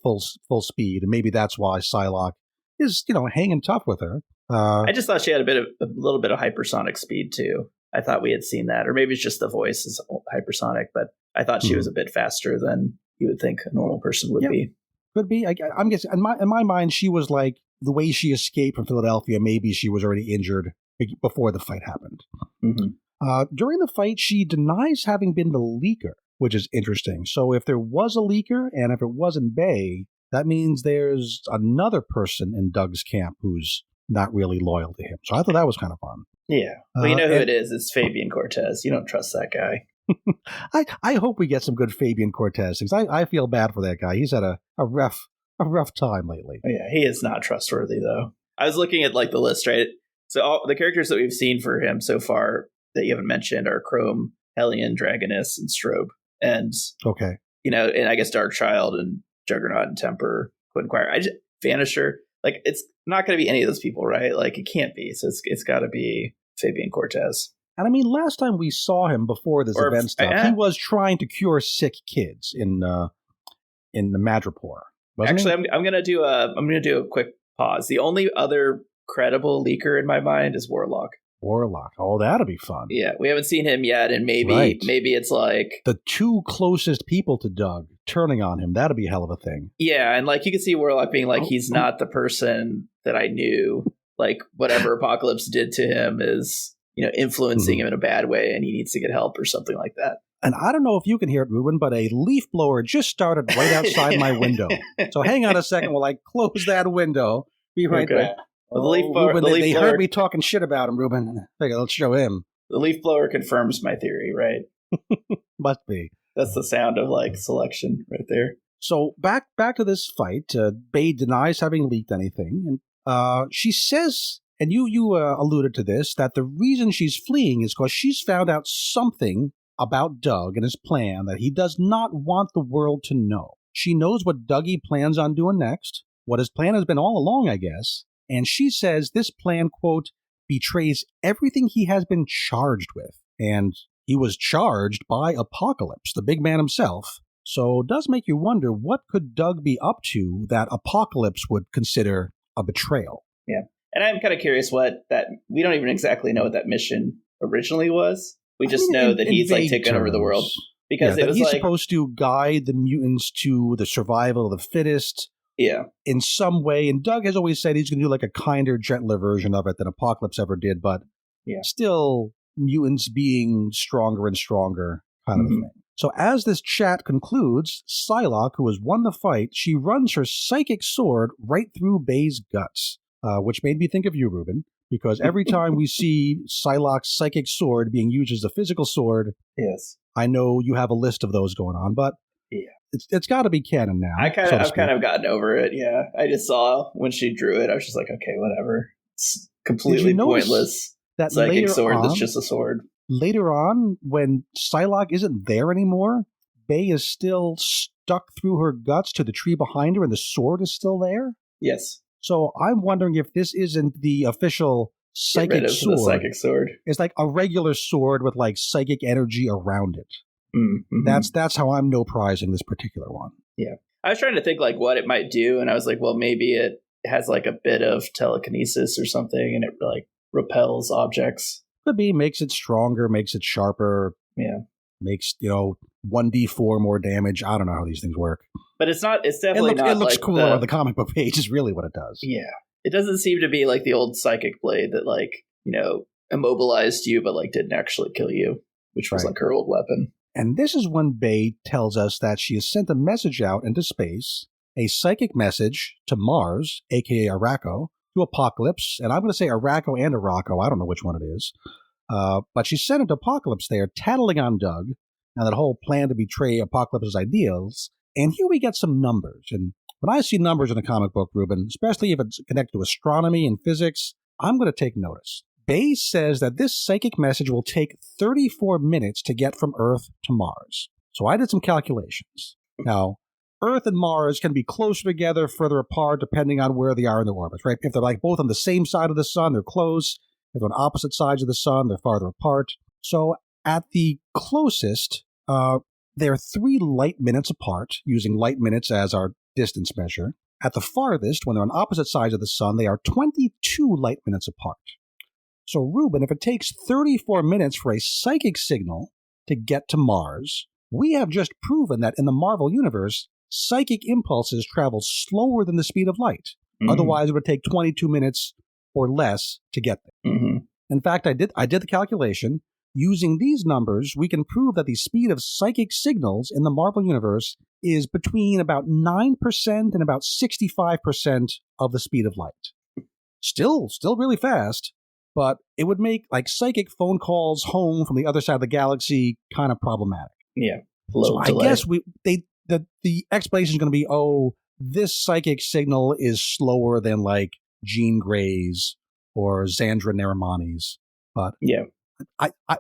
full speed, and maybe that's why Psylocke is, you know, hanging tough with her. I just thought she had a little bit of hypersonic speed, too. I thought we had seen that, or maybe it's just the voice is hypersonic, but I thought she was a bit faster than you would think a normal person would be. Could be. I'm guessing in my mind, she was like the way she escaped from Philadelphia. Maybe she was already injured before the fight happened. Mm-hmm. During the fight, she denies having been the leaker, which is interesting. So if there was a leaker, and if it wasn't Bay, that means there's another person in Doug's camp who's not really loyal to him. So I thought that was kind of fun. Yeah. Well, you know who it is. It's Fabian Cortez. You don't trust that guy. I hope we get some good Fabian Cortez things. I feel bad for that guy. He's had a rough time lately. Oh, yeah, he is not trustworthy, though. I was looking at like the list, right? So all the characters that we've seen for him so far that you haven't mentioned are Chrome, Hellion, Dragoness, and Strobe. And, you know, and I guess Darkchild and Juggernaut and Temper, Quinquire. Vanisher. Like, it's not going to be any of those people, right? Like, it can't be. So it's got to be Fabian Cortez. And I mean, last time we saw him before this event stuff, he was trying to cure sick kids in the Madripoor. Actually, I'm gonna do a quick pause. The only other credible leaker in my mind is Warlock. Oh, that'll be fun. Yeah, we haven't seen him yet, and maybe it's like the two closest people to Doug turning on him. That'll be a hell of a thing. Yeah, and like you can see Warlock being like, he's not the person that I knew. Like whatever Apocalypse did to him is, you know, influencing him in a bad way, and he needs to get help or something like that. And I don't know if you can hear it, Ruben, but a leaf blower just started right outside my window. So hang on a second while I close that window. Be right back. Well, the leaf blower, Ruben, they heard me talking shit about him, Ruben. Let's show him. The leaf blower confirms my theory, right? Must be. That's the sound of like selection right there. So back to this fight. Bay denies having leaked anything, and she says, and you alluded to this, that the reason she's fleeing is because she's found out something about Doug and his plan that he does not want the world to know. She knows what Dougie plans on doing next, what his plan has been all along, I guess, and she says this plan, quote, betrays everything he has been charged with. And he was charged by Apocalypse, the big man himself. So it does make you wonder, what could Doug be up to that Apocalypse would consider a betrayal? Yeah. And I'm kind of curious we don't even exactly know what that mission originally was. We just know that he's like taken over the world. Because it was he's supposed to guide the mutants to the survival of the fittest. Yeah. In some way. And Doug has always said he's going to do like a kinder, gentler version of it than Apocalypse ever did. But still mutants being stronger and stronger kind of a thing. So as this chat concludes, Psylocke, who has won the fight, she runs her psychic sword right through Bay's guts, which made me think of you, Ruben, because every time we see Psylocke's psychic sword being used as a physical sword, yes, I know you have a list of those going on, but it's got to be canon now. I've kind of gotten over it. Yeah, I just saw when she drew it, I was just like, okay, whatever. It's completely pointless. That psychic sword that's just a sword. Later on, when Psylocke isn't there anymore, Bay is still stuck through her guts to the tree behind her, and the sword is still there? Yes. So I'm wondering if this isn't the official psychic sword. The psychic sword. It's like a regular sword with like psychic energy around it. Mm-hmm. That's how I'm no-prizing this particular one. Yeah. I was trying to think like what it might do, and I was like, well, maybe it has like a bit of telekinesis or something, and it like repels objects. Could be, makes it stronger, makes it sharper. Yeah. Makes, 1d4 more damage. I don't know how these things work. But it's definitely not. It looks cooler on the comic book page is really what it does. Yeah. It doesn't seem to be like the old psychic blade that like, immobilized you but like didn't actually kill you, which was like her old weapon. And this is when Bay tells us that she has sent a message out into space a psychic message to Mars, aka Araco, to Apocalypse, and I'm going to say Araco and Araco, I don't know which one it is. But she sent it to Apocalypse there, tattling on Doug, and that whole plan to betray Apocalypse's ideals. And here we get some numbers. And when I see numbers in a comic book, Ruben, especially if it's connected to astronomy and physics, I'm going to take notice. Bay says that this psychic message will take 34 minutes to get from Earth to Mars. So I did some calculations. Now, Earth and Mars can be closer together, further apart, depending on where they are in their orbits, right? If they're like both on the same side of the sun, they're close. If they're on opposite sides of the sun, they're farther apart. So at the closest, they're 3 light minutes apart, using light minutes as our distance measure. At the farthest, when they're on opposite sides of the sun, they are 22 light minutes apart. So, Ruben, if it takes 34 minutes for a psychic signal to get to Mars, we have just proven that in the Marvel Universe, psychic impulses travel slower than the speed of light. Mm-hmm. Otherwise, it would take 22 minutes or less to get there. Mm-hmm. In fact, I did the calculation. Using these numbers, we can prove that the speed of psychic signals in the Marvel Universe is between about 9% and about 65% of the speed of light. Still really fast, but it would make like psychic phone calls home from the other side of the galaxy kind of problematic. Yeah. So I guess the explanation is going to be, this psychic signal is slower than like Jean Grey's or Xandra Nerimani's. But yeah,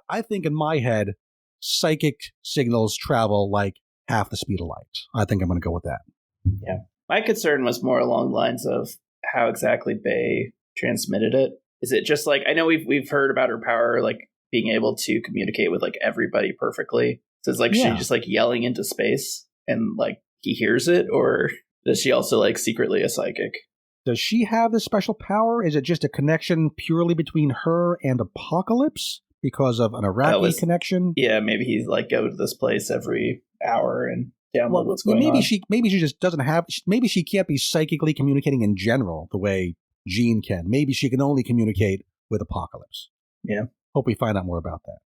I think in my head, psychic signals travel like half the speed of light. I think I'm going to go with that. Yeah. My concern was more along the lines of how exactly Bay transmitted it. Is it just like, I know we've heard about her power, like being able to communicate with like everybody perfectly. So it's like, she just like yelling into space and like he hears it, or does she also like secretly a psychic? Does she have this special power? Is it just a connection purely between her and Apocalypse because of an Iraqi connection? Yeah, maybe he's like go to this place every hour and download what's going on. Maybe she just doesn't have. Maybe she can't be psychically communicating in general the way Jean can. Maybe she can only communicate with Apocalypse. Yeah. Hope we find out more about that.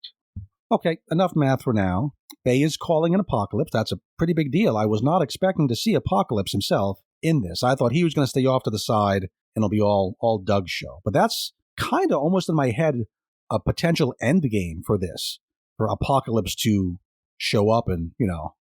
Okay, enough math for now. Bay is calling an Apocalypse. That's a pretty big deal. I was not expecting to see Apocalypse himself in this. I thought he was going to stay off to the side and it'll be all Doug's show. But that's kind of almost in my head a potential end game for this, for Apocalypse to show up and,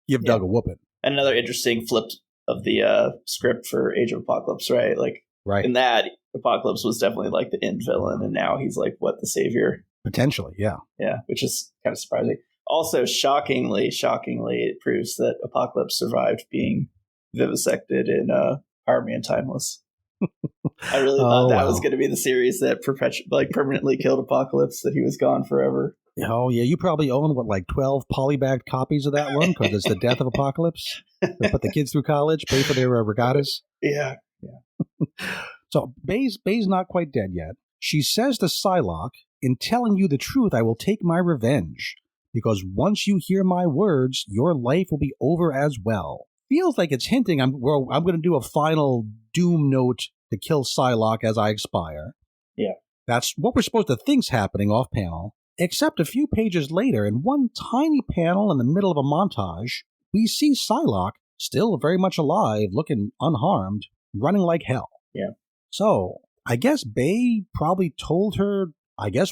give Doug a whooping. And another interesting flip of the script for Age of Apocalypse, right? Like, right. In that, Apocalypse was definitely like the end villain, and now he's like, the savior? Potentially, yeah. Yeah, which is kind of surprising. Also, shockingly, it proves that Apocalypse survived being vivisected in Power Man Timeless. I really thought that was going to be the series that permanently killed Apocalypse, that he was gone forever. Oh, yeah. You probably own, 12 polybagged copies of that one because it's the death of Apocalypse? They put the kids through college, pay for their regattas? Yeah. So Bay's not quite dead yet. She says to Psylocke, "In telling you the truth, I will take my revenge. Because once you hear my words, your life will be over as well." Feels like it's hinting I'm going to do a final doom note to kill Psylocke as I expire. Yeah. That's what we're supposed to think's happening off panel. Except a few pages later, in one tiny panel in the middle of a montage, we see Psylocke, still very much alive, looking unharmed, running like hell. Yeah. So, I guess Bay probably told her,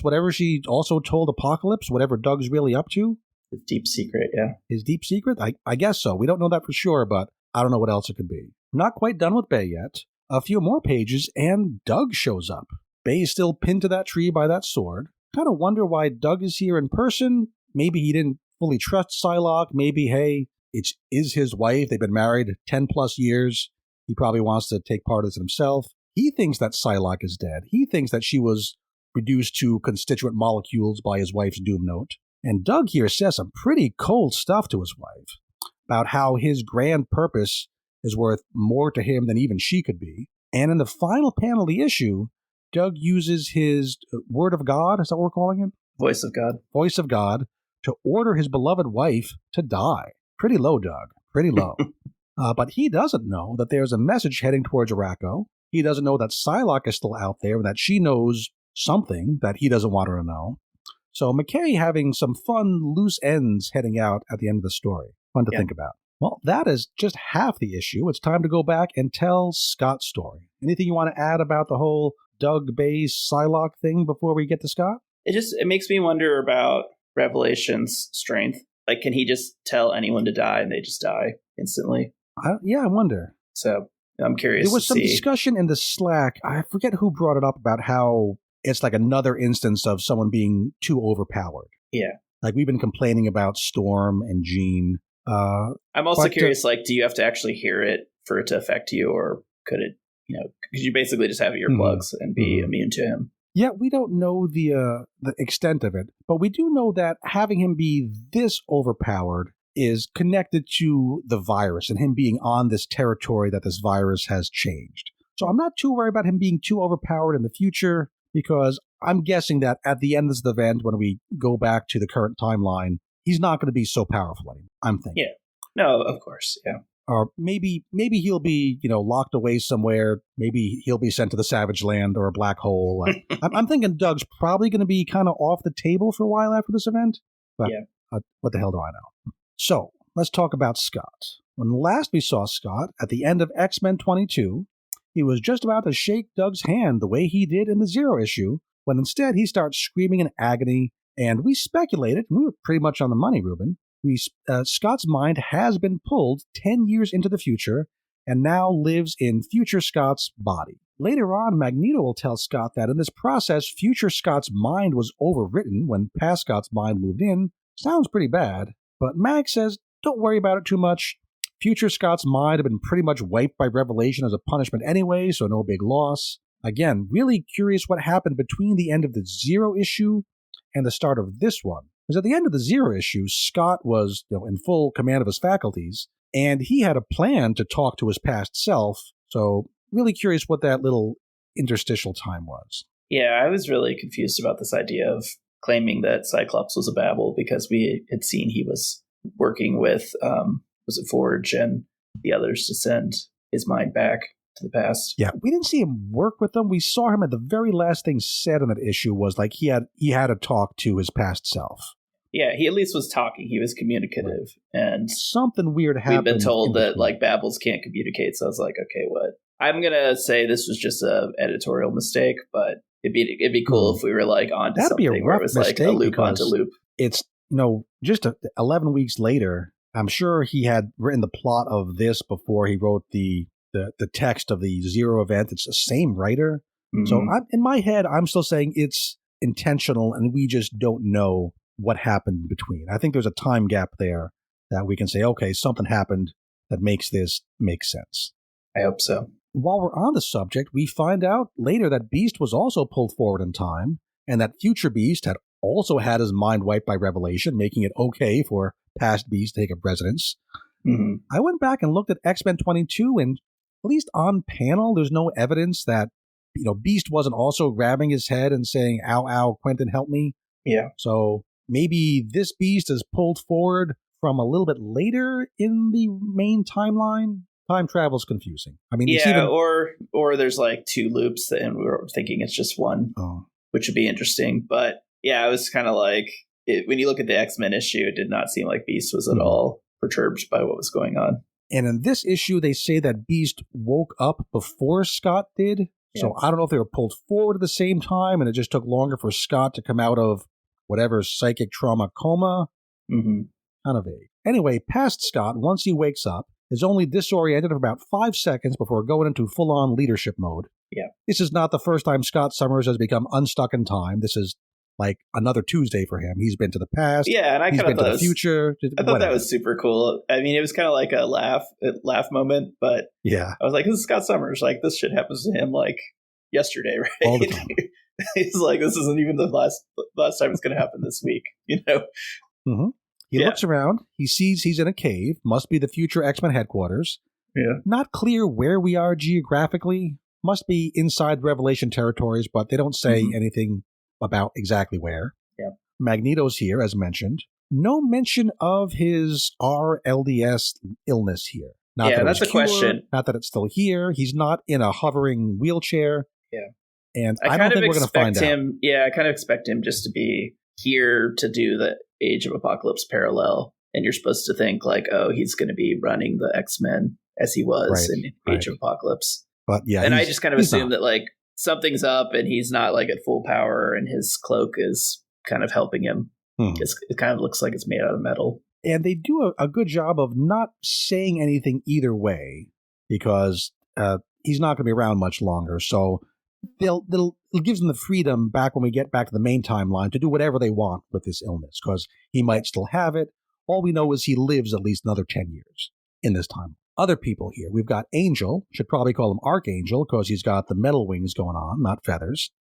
whatever she also told Apocalypse, whatever Doug's really up to. His deep secret, yeah. His deep secret? I guess so. We don't know that for sure, but I don't know what else it could be. Not quite done with Bay yet. A few more pages, and Doug shows up. Bay is still pinned to that tree by that sword. Kind of wonder why Doug is here in person. Maybe he didn't fully trust Psylocke. Maybe, hey, it is his wife. They've been married 10 plus years. He probably wants to take part of this himself. He thinks that Psylocke is dead. He thinks that she was reduced to constituent molecules by his wife's doom note. And Doug here says some pretty cold stuff to his wife about how his grand purpose is worth more to him than even she could be. And in the final panel of the issue, Doug uses his word of God, is that what we're calling it? Voice of God. Voice of God, to order his beloved wife to die. Pretty low, Doug. Pretty low. But he doesn't know that there's a message heading towards Araco. He doesn't know that Psylocke is still out there and that she knows something that he doesn't want her to know. So McKay having some fun loose ends heading out at the end of the story. Fun to think about. Well, that is just half the issue. It's time to go back and tell Scott's story. Anything you want to add about the whole Doug Bay's Psylocke thing before we get to Scott? It makes me wonder about Revelation's strength. Like, can he just tell anyone to die and they just die instantly? I wonder. So I'm curious. There was some discussion in the Slack. I forget who brought it up about how it's like another instance of someone being too overpowered. Yeah. Like we've been complaining about Storm and Jean. I'm also curious, like, do you have to actually hear it for it to affect you, or could it, could you basically just have earplugs and be immune to him? Yeah, we don't know the extent of it, but we do know that having him be this overpowered is connected to the virus and him being on this territory that this virus has changed. So I'm not too worried about him being too overpowered in the future, because I'm guessing that at the end of the event, when we go back to the current timeline, he's not going to be so powerful anymore, I'm thinking. Yeah. No, of course, yeah. Or maybe he'll be, locked away somewhere. Maybe he'll be sent to the Savage Land or a black hole. I'm thinking Doug's probably going to be kind of off the table for a while after this event. But what the hell do I know? So let's talk about Scott. When last we saw Scott at the end of X-Men 22, he was just about to shake Doug's hand the way he did in the Zero issue, when instead he starts screaming in agony. And we speculated, and we were pretty much on the money, Ruben. Scott's mind has been pulled 10 years into the future and now lives in future Scott's body. Later on, Magneto will tell Scott that in this process, future Scott's mind was overwritten when past Scott's mind moved in. Sounds pretty bad, but Mag says, don't worry about it too much. Future Scott's mind had been pretty much wiped by Revelation as a punishment anyway, so no big loss. Again, really curious what happened between the end of the Zero issue and the start of this one. Because at the end of the Zero issue, Scott was in full command of his faculties, and he had a plan to talk to his past self. So really curious what that little interstitial time was. Yeah, I was really confused about this idea of claiming that Cyclops was a Babel, because we had seen he was working with, was it Forge and the others to send his mind back to the past. Yeah, we didn't see him work with them. We saw him at the very last thing said in that issue was like he had to talk to his past self. Yeah, he at least was talking. He was communicative. And something weird happened. We've been told that like Babels can't communicate. So I was like, okay, what? I'm going to say this was just an editorial mistake, but it'd be cool if we were like onto That'd something be a where rough it was like a loop onto loop. It's, just 11 weeks later, I'm sure he had written the plot of this before he wrote the text of the Zero event. It's the same writer. Mm-hmm. So in my head, I'm still saying it's intentional and we just don't know what happened in between. I think there's a time gap there that we can say, okay, something happened that makes this make sense. I hope so. While we're on the subject, we find out later that Beast was also pulled forward in time, and that future Beast had also had his mind wiped by Revelation, making it okay for past Beast to take up residence. Mm-hmm. I went back and looked at X-Men 22, and at least on panel, there's no evidence that Beast wasn't also grabbing his head and saying, ow, ow, Quentin, help me. Yeah. So maybe this Beast is pulled forward from a little bit later in the main timeline. Time travel's confusing. I mean, or there's like two loops, and we were thinking it's just one, which would be interesting. But yeah, I was kind of like, when you look at the X-Men issue, it did not seem like Beast was at all perturbed by what was going on. And in this issue, they say that Beast woke up before Scott did. Yeah. So I don't know if they were pulled forward at the same time, and it just took longer for Scott to come out of whatever psychic trauma coma. Mm-hmm. Kind of vague. Anyway, past Scott, once he wakes up, is only disoriented for about 5 seconds before going into full-on leadership mode. Yeah. This is not the first time Scott Summers has become unstuck in time. This is like another Tuesday for him. He's been to the past. Yeah, and I kind of thought the future. I thought that was super cool. I mean, it was kind of like a laugh moment, but yeah, I was like, this is Scott Summers. Like, this shit happens to him like yesterday, right? All the time. He's like, this isn't even the last time it's going to happen this week, Mm-hmm. He looks around. He sees he's in a cave. Must be the future X-Men headquarters. Yeah. Not clear where we are geographically. Must be inside Revelation territories, but they don't say anything about exactly where. Yeah. Magneto's here, as mentioned. No mention of his RLDS illness here. Not that that's a question. Not that it's still here. He's not in a hovering wheelchair. Yeah. And I don't think we're going to find out. Yeah, I kind of expect him just to be here to do the Age of Apocalypse parallel and you're supposed to think like, oh, he's going to be running the X-Men as he was in Age of Apocalypse. But yeah, and I just kind of assume that like something's up and he's not like at full power and his cloak is kind of helping him. It kind of looks like it's made out of metal. And they do a good job of not saying anything either way, because he's not going to be around much longer. So it gives them the freedom back when we get back to the main timeline to do whatever they want with this illness, because he might still have it. All we know is he lives at least another 10 years in this time. Other people here. We've got Angel. Should probably call him Archangel because he's got the metal wings going on, not feathers.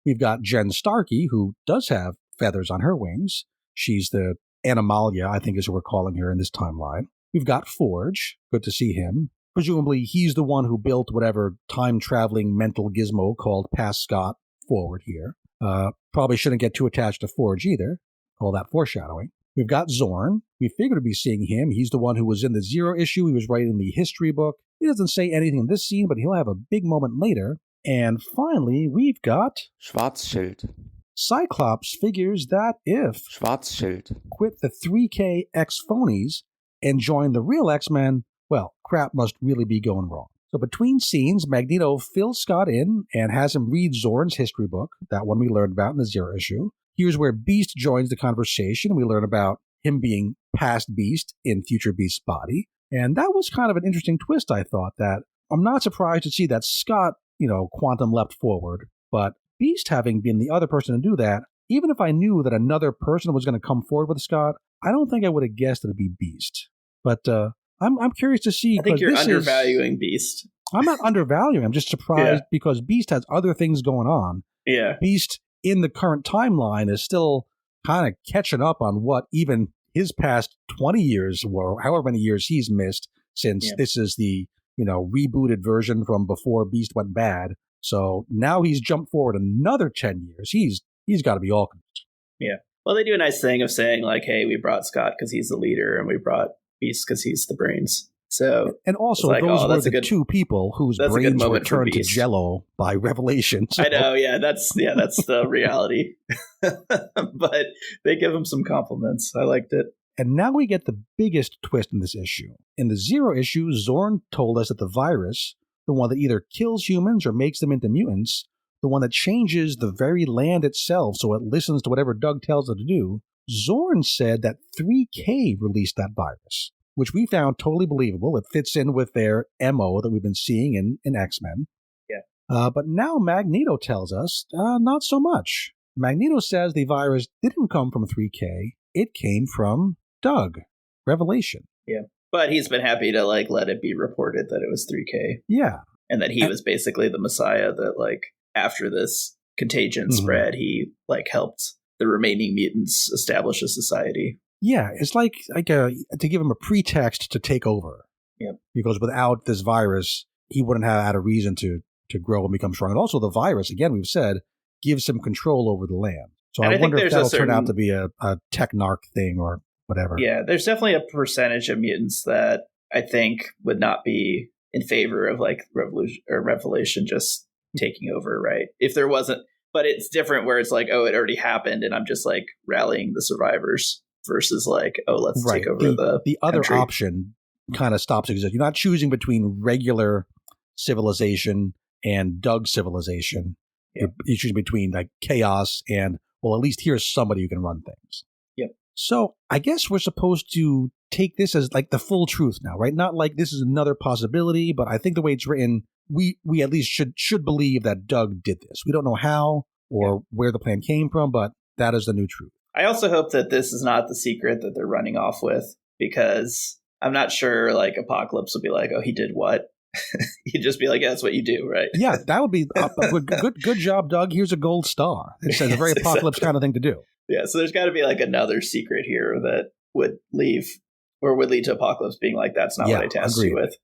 We've got Jen Starkey, who does have feathers on her wings. She's the Animalia, I think is what we're calling her in this timeline. We've got Forge. Good to see him. Presumably, he's the one who built whatever time-traveling mental gizmo called Pass Scott forward here. Probably shouldn't get too attached to Forge either. Call that foreshadowing. We've got Zorn. We figured to be seeing him. He's the one who was in the Zero issue. He was writing the history book. He doesn't say anything in this scene, but he'll have a big moment later. And finally, we've got Schwarzschild. Cyclops figures that if Schwarzschild quit the 3K X-phonies and join the real X-Men, well, crap must really be going wrong. So between scenes, Magneto fills Scott in and has him read Zorn's history book, that one we learned about in the Zero issue. Here's where Beast joins the conversation. We learn about him being past Beast in future Beast's body. And that was kind of an interesting twist, I thought, that I'm not surprised to see that Scott, quantum leapt forward, but Beast having been the other person to do that, even if I knew that another person was going to come forward with Scott, I don't think I would have guessed it would be Beast. But I'm curious to see. I think you're undervaluing Beast. I'm not undervaluing. I'm just surprised because Beast has other things going on. Yeah. Beast in the current timeline is still kind of catching up on what even his past 20 years or however many years he's missed since this is the, rebooted version from before Beast went bad. So now he's jumped forward another 10 years. He's got to be all convinced. Yeah. Well, they do a nice thing of saying like, hey, we brought Scott because he's the leader and we brought Beast because he's the brains. So, and also like, those were the two people whose brains were turned to jello by revelation. So. I know, that's the reality. But they give him some compliments. I liked it. And now we get the biggest twist in this issue. In the Zero issue, Zorn told us that the virus, the one that either kills humans or makes them into mutants, the one that changes the very land itself so it listens to whatever Doug tells it to do, Zorn said that 3K released that virus, which we found totally believable. It fits in with their MO that we've been seeing in X-Men. Yeah. But now Magneto tells us not so much. Magneto says the virus didn't come from 3K. It came from Doug. Revelation. Yeah. But he's been happy to let it be reported that it was 3K. Yeah. And that he was basically the Messiah that after this contagion spread, he helped the remaining mutants establish a society. Yeah, it's like to give him a pretext to take over. Yep. Because without this virus, he wouldn't have had a reason to grow and become strong. And also the virus, again, we've said, gives him control over the land. So I wonder if that'll turn out to be a technarch thing or whatever. Yeah, there's definitely a percentage of mutants that I think would not be in favor of revolution or revelation just taking over, right? If there wasn't, but it's different where it's it already happened and I'm just rallying the survivors versus let's take over the other country. Option kind of stops existing. You're not choosing between regular civilization and Doug civilization. Yep. You're choosing between chaos and, well, at least here's somebody who can run things. Yep. So I guess we're supposed to take this as the full truth now, right? Not this is another possibility, but I think the way it's written, we at least should believe that Doug did this. We don't know how or where the plan came from, but that is the new truth. I also hope that this is not the secret that they're running off with, because I'm not sure Apocalypse will be oh, he did what? He'd just be yeah, that's what you do, right? Yeah, that would be good job, Doug. Here's a gold star. It's a very Apocalypse kind of thing to do. Yeah, so there's got to be another secret here that would lead to Apocalypse being that's not what I tasked you with.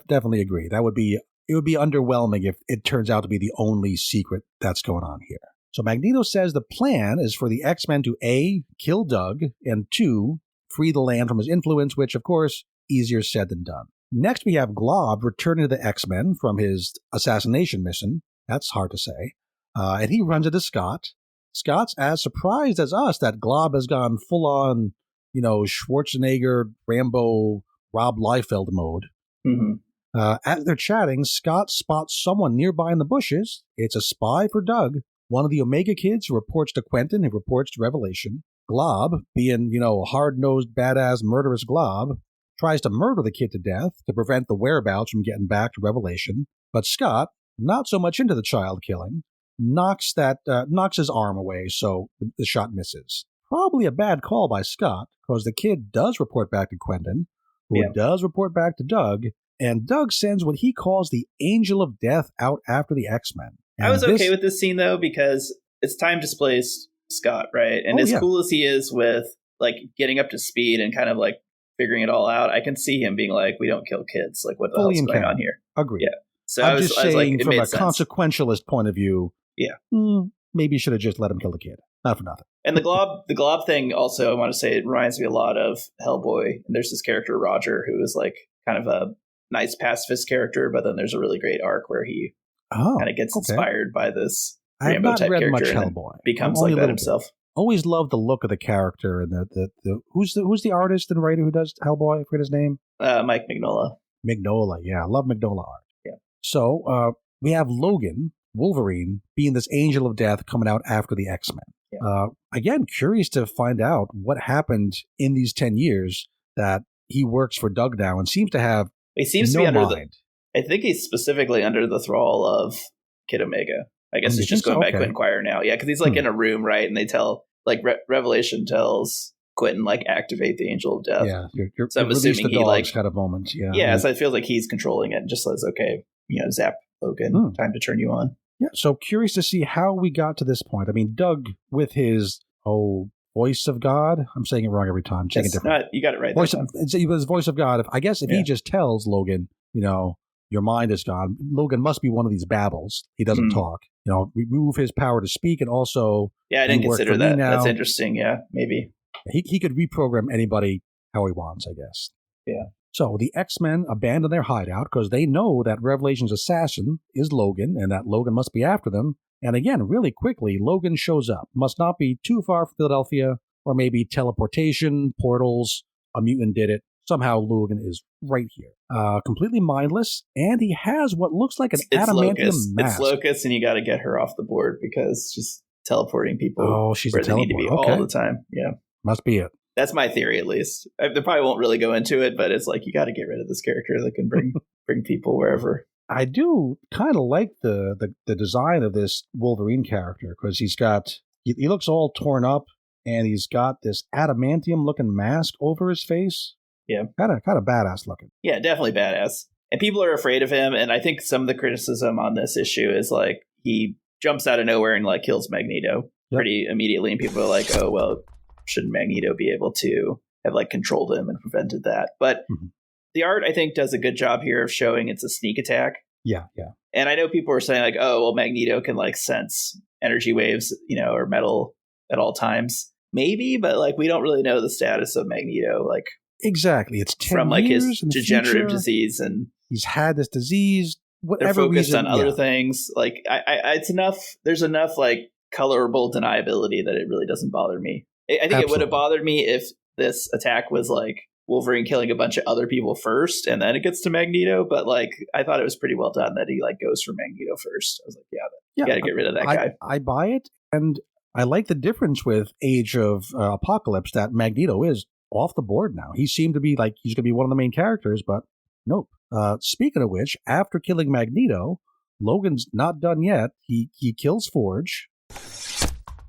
Definitely agree. It would be underwhelming if it turns out to be the only secret that's going on here. So Magneto says the plan is for the X-Men to A, kill Doug, and 2, free the land from his influence, which, of course, easier said than done. Next, we have Glob returning to the X-Men from his assassination mission. That's hard to say. And he runs into Scott. Scott's as surprised as us that Glob has gone full-on, Schwarzenegger, Rambo, Rob Liefeld mode. Mm-hmm. As they're chatting, Scott spots someone nearby in the bushes. It's a spy for Doug, one of the Omega kids who reports to Quentin, who reports to Revelation. Glob, being, hard-nosed, badass, murderous Glob, tries to murder the kid to death to prevent the whereabouts from getting back to Revelation. But Scott, not so much into the child killing, knocks his arm away so the shot misses. Probably a bad call by Scott, because the kid does report back to Quentin, who does report back to Doug, and Doug sends what he calls the Angel of Death out after the X-Men. And I was okay with this scene, though, because it's time displaced Scott, right? And cool as he is with, like, getting up to speed and kind of, like, figuring it all out, I can see him being like, we don't kill kids. Like, what the hell's going on here? Agreed. Yeah. So I'm just saying, from a sense. consequentialist point of view, maybe you should have just let him kill the kid. Not for nothing. And the glob thing also, I want to say, it reminds me a lot of Hellboy. And there's this character, Roger, who is like kind of a nice pacifist character, but then there's a really great arc where he kind of gets inspired by this Rambo type character much and Hellboy. Becomes like that himself. Always loved the look of the character and the who's the artist and writer who does Hellboy? I forget his name. Mike Mignola. Mignola, yeah, I love Mignola art. Yeah. So we have Logan, Wolverine, being this angel of death coming out after the X-Men. Yeah. Again, curious to find out what happened in these 10 years that he works for Doug now and seems to have he seems no to be under mind. I think he's specifically under the thrall of Kid Omega. I guess it's just going back to Inquire now. Yeah, because he's like in a room, right? And they tell, like, Revelation tells Quentin, like, activate the Angel of Death. Yeah, you're so I'm assuming he, like, kind of moment. Yeah, so it feels like he's controlling it and just says, okay, zap Logan, time to turn you on. Yeah, so curious to see how we got to this point. I mean, Doug with his, voice of God. I'm saying it wrong every time. You got it right. His voice of God. If he just tells Logan, your mind is gone, Logan must be one of these babbles. He doesn't talk. Remove his power to speak, and also I didn't consider that. That's interesting. Yeah, maybe he could reprogram anybody how he wants, I guess. Yeah. So the X-Men abandon their hideout because they know that Revelation's assassin is Logan, and that Logan must be after them. And again, really quickly, Logan shows up. Must not be too far from Philadelphia, or maybe teleportation, portals, a mutant did it. Somehow Logan is right here. Completely mindless, and he has what looks like an adamantium mask. It's Locust, and you got to get her off the board because she's teleporting people. Oh, she's where a they need to be all the time. Yeah. Must be it. That's my theory, at least. They probably won't really go into it, but it's like you got to get rid of this character that can bring people wherever. I do kind of like the design of this Wolverine character because he looks all torn up, and he's got this adamantium looking mask over his face. Yeah. Kind of badass looking. Yeah, definitely badass. And people are afraid of him. And I think some of the criticism on this issue is like he jumps out of nowhere and like kills Magneto pretty immediately. And people are like, oh, well, shouldn't Magneto be able to have like controlled him and prevented that? But the art, I think, does a good job here of showing it's a sneak attack. Yeah, yeah. And I know people are saying like, oh, well, Magneto can like sense energy waves, or metal at all times. Maybe, but like we don't really know the status of Magneto. Like, exactly, it's 10 from like years his in the degenerative future. Disease, and he's had this disease. They're focused on other things. Like, it's enough. There's enough like colorable deniability that it really doesn't bother me. I think it would have bothered me if this attack was like Wolverine killing a bunch of other people first, and then it gets to Magneto. But like, I thought it was pretty well done that he like goes for Magneto first. I was like, you got to get rid of that guy. I buy it, and I like the difference with Age of Apocalypse that Magneto is off the board now. He seemed to be like he's going to be one of the main characters, but nope. Speaking of which, after killing Magneto, Logan's not done yet. He kills Forge.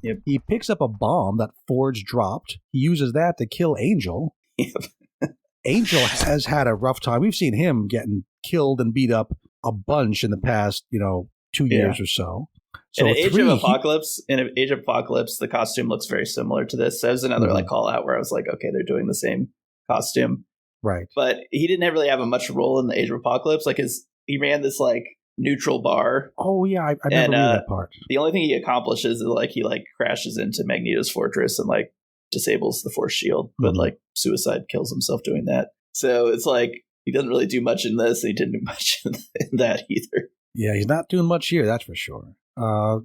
Yep. He picks up a bomb that Forge dropped. He uses that to kill Angel. Yep. Angel has had a rough time. We've seen him getting killed and beat up a bunch in the past, 2 years or so. So in Age of Apocalypse, the costume looks very similar to this. So that was another like call out where I was like, okay, they're doing the same costume. Right. But he didn't really have a much role in the Age of Apocalypse. Like he ran this like neutral bar. Oh yeah, I never knew that part. The only thing he accomplishes is like he like crashes into Magneto's fortress and like disables the force shield, but like Suicide kills himself doing that. So it's like he doesn't really do much in this. And he didn't do much in that either. Yeah, he's not doing much here, that's for sure.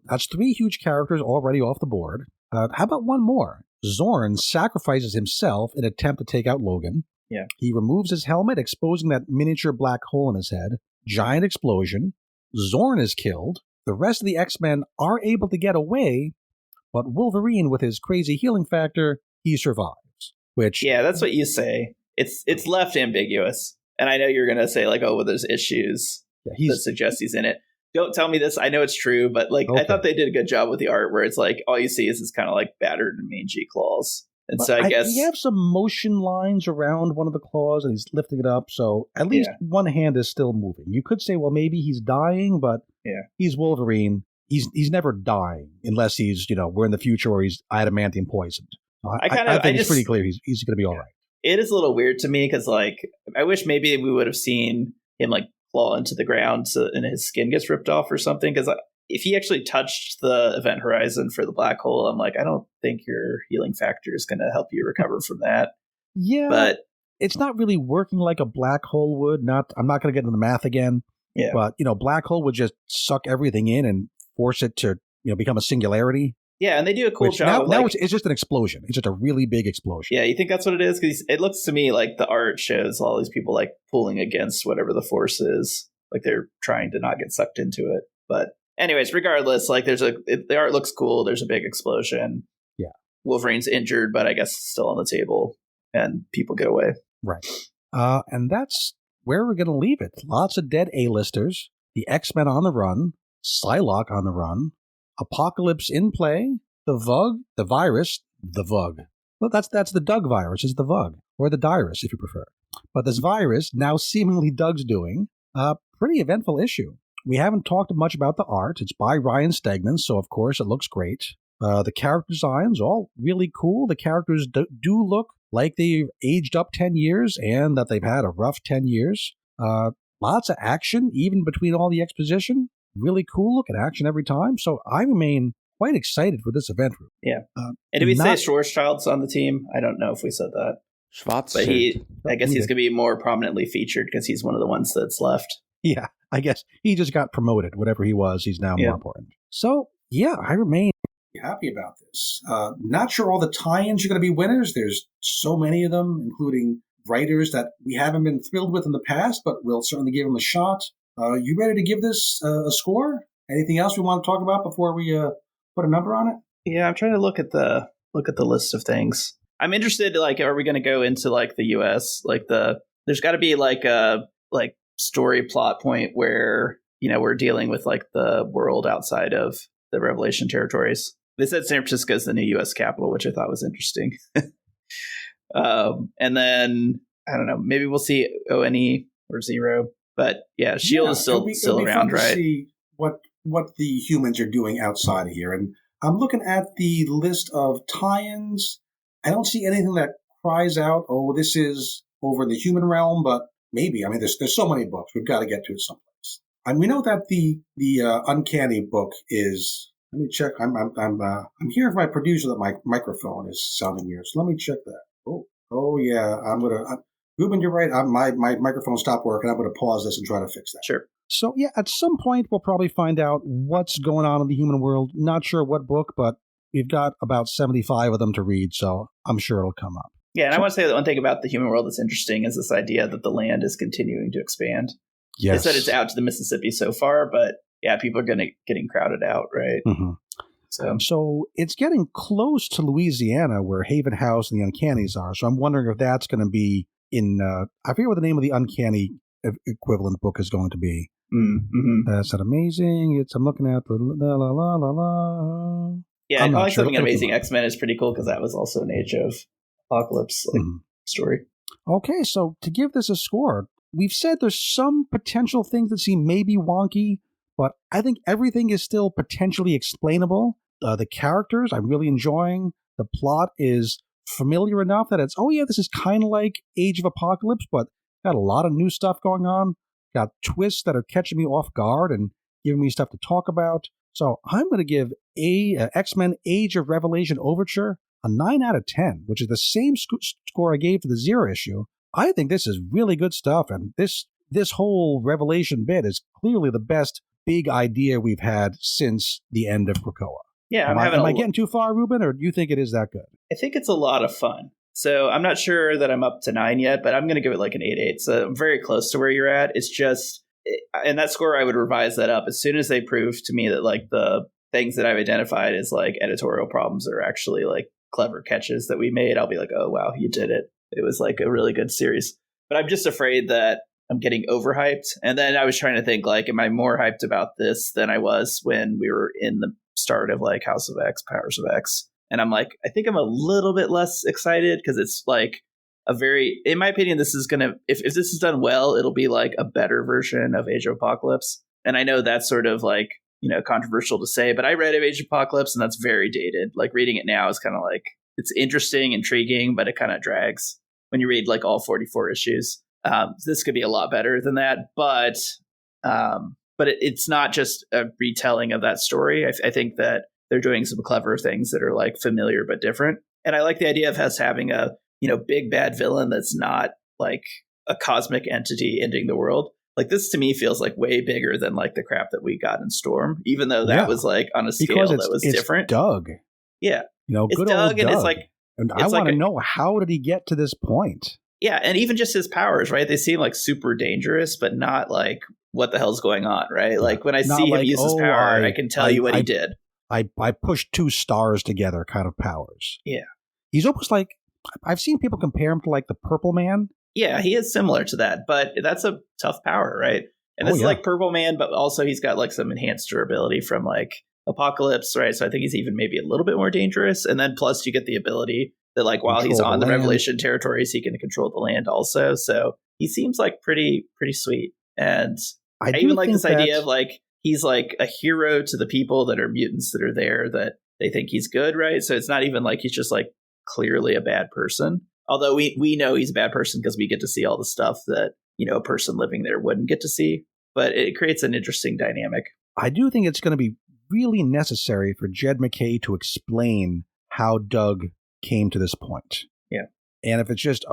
That's 3 huge characters already off the board. How about one more? Zorn sacrifices himself in an attempt to take out Logan. Yeah. He removes his helmet, exposing that miniature black hole in his head. Giant explosion. Zorn is killed. The rest of the X-Men are able to get away, but Wolverine, with his crazy healing factor, he survives. Which, yeah, that's what you say. It's left ambiguous. And I know you're going to say, like, oh, well, there's issues that suggest he's in it. Don't tell me this. I know it's true, but like I thought they did a good job with the art where it's like all you see is this kind of like battered and mangy claws. And but so I guess you have some motion lines around one of the claws and he's lifting it up. So at least one hand is still moving. You could say, well, maybe he's dying, but he's Wolverine. He's never dying unless he's, we're in the future where he's adamantium poisoned. I think it's pretty clear he's going to be all right. It is a little weird to me because like I wish maybe we would have seen him like claw into the ground and his skin gets ripped off or something, because if he actually touched the event horizon for the black hole, I'm like, I don't think your healing factor is going to help you recover from that. Yeah, but it's not really working like a black hole would. I'm not going to get into the math again. Yeah, but black hole would just suck everything in and force it to become a singularity. Yeah, and they do a cool job. Now it's just an explosion. It's just a really big explosion. Yeah, you think that's what it is? Because it looks to me like the art shows all these people like pulling against whatever the force is. Like they're trying to not get sucked into it. But anyways, regardless, like the art looks cool. There's a big explosion. Yeah. Wolverine's injured, but I guess still on the table. And people get away. Right. And that's where we're going to leave it. Lots of dead A-listers. The X-Men on the run. Psylocke on the run. Apocalypse in play, the Vug, the virus, the Vug. Well, that's the Doug virus, is the Vug, or the Dirus, if you prefer. But this virus, now seemingly Doug's doing, pretty eventful issue. We haven't talked much about the art. It's by Ryan Stegman, so of course it looks great. The character designs, all really cool. The characters do look like they've aged up 10 years and that they've had a rough 10 years. Lots of action, even between all the exposition. Really cool looking action every time. So I remain quite excited for this event. Yeah. And did we say Schwarzschild's on the team? I don't know if we said that. Schwarzschild. But I guess he's going to be more prominently featured because he's one of the ones that's left. Yeah, I guess he just got promoted. Whatever he was, he's now more important. So, yeah, I remain happy about this. Not sure all the tie-ins are going to be winners. There's so many of them, including writers that we haven't been thrilled with in the past, but we'll certainly give them a shot. You ready to give this a score? Anything else we want to talk about before we put a number on it? Yeah, I'm trying to look at the list of things. I'm interested. Like, are we going to go into like the U.S.? Like there's got to be like a story plot point where we're dealing with like the world outside of the Revelation territories. They said San Francisco is the new U.S. capital, which I thought was interesting. And then I don't know. Maybe we'll see ONE or Zero. But yeah, S.H.I.E.L.D. is still around, right? See what the humans are doing outside of here. And I'm looking at the list of tie-ins. I don't see anything that cries out, oh, this is over in the human realm, but maybe. I mean, there's so many books. We've got to get to it someplace. And we know that the Uncanny book is, let me check. I'm hearing from my producer that my microphone is sounding weird. So let me check that. Oh yeah, Ruben, you're right. My microphone stopped working. I'm going to pause this and try to fix that. Sure. So, yeah, at some point, we'll probably find out what's going on in the human world. Not sure what book, but we've got about 75 of them to read, so I'm sure it'll come up. Yeah, and I want to say that one thing about the human world that's interesting is this idea that the land is continuing to expand. Yes. They said it's out to the Mississippi so far, but yeah, people are getting crowded out, right? Mm-hmm. So it's getting close to Louisiana, where Haven House and the Uncannies are. So I'm wondering if that's going to be in, I forget what the name of the Uncanny equivalent book is going to be. Mm-hmm. That's not amazing. I'm looking at the la. Yeah, and calling something Amazing X-Men is pretty cool because that was also an Age of Apocalypse story. Okay, so to give this a score, we've said there's some potential things that seem maybe wonky, but I think everything is still potentially explainable. The characters I'm really enjoying. The plot is familiar enough that it's, this is kind of like Age of Apocalypse, but got a lot of new stuff going on. Got twists that are catching me off guard and giving me stuff to talk about. So I'm going to give X-Men Age of Revelation Overture a 9 out of 10, which is the same score I gave for the Zero issue. I think this is really good stuff, and this whole Revelation bit is clearly the best big idea we've had since the end of Krakoa. Yeah, Am I'm having I getting too far, Ruben, or do you think it is that good? I think it's a lot of fun. So I'm not sure that I'm up to 9 yet, but I'm going to give it like an 8.8. So I'm very close to where you're at. It's just, and that score, I would revise that up as soon as they prove to me that like the things that I've identified as like editorial problems are actually like clever catches that we made. I'll be like, oh, wow, you did it. It was like a really good series. But I'm just afraid that I'm getting overhyped. And then I was trying to think like, am I more hyped about this than I was when we were in the start of like House of X, Powers of X? And I'm like, I think I'm a little bit less excited because it's like a very, in my opinion, this is going to, if this is done well, it'll be like a better version of Age of Apocalypse. And I know that's sort of like, controversial to say, but I read Age of Apocalypse and that's very dated. Like reading it now is kind of like, it's interesting, intriguing, but it kind of drags when you read like all 44 issues. This could be a lot better than that, but it's not just a retelling of that story. I think that they're doing some clever things that are like familiar but different. And I like the idea of us having a, big bad villain that's not like a cosmic entity ending the world. Like this to me feels like way bigger than like the crap that we got in Storm, even though that was like on a scale that was different. Doug. Yeah. It's good Doug, old and it's like, and I want to know, how did he get to this point? Yeah. And even just his powers, right? They seem like super dangerous, but not like what the hell's going on, right? Like when I see him use his power, I can tell you what he did. I pushed 2 stars together kind of powers. Yeah. He's almost like, I've seen people compare him to like the Purple Man. Yeah, he is similar to that, but that's a tough power, right? And this is like Purple Man, but also he's got like some enhanced durability from like Apocalypse, right? So I think he's even maybe a little bit more dangerous. And then plus you get the ability that like while he's on the Revelation territories, he can control the land also. So he seems like pretty sweet. And I even like this idea of like, he's like a hero to the people that are mutants that are there that they think he's good, right? So it's not even like he's just like clearly a bad person. Although we know he's a bad person because we get to see all the stuff that, a person living there wouldn't get to see. But it creates an interesting dynamic. I do think it's going to be really necessary for Jed MacKay to explain how Doug came to this point. Yeah. And if it's just,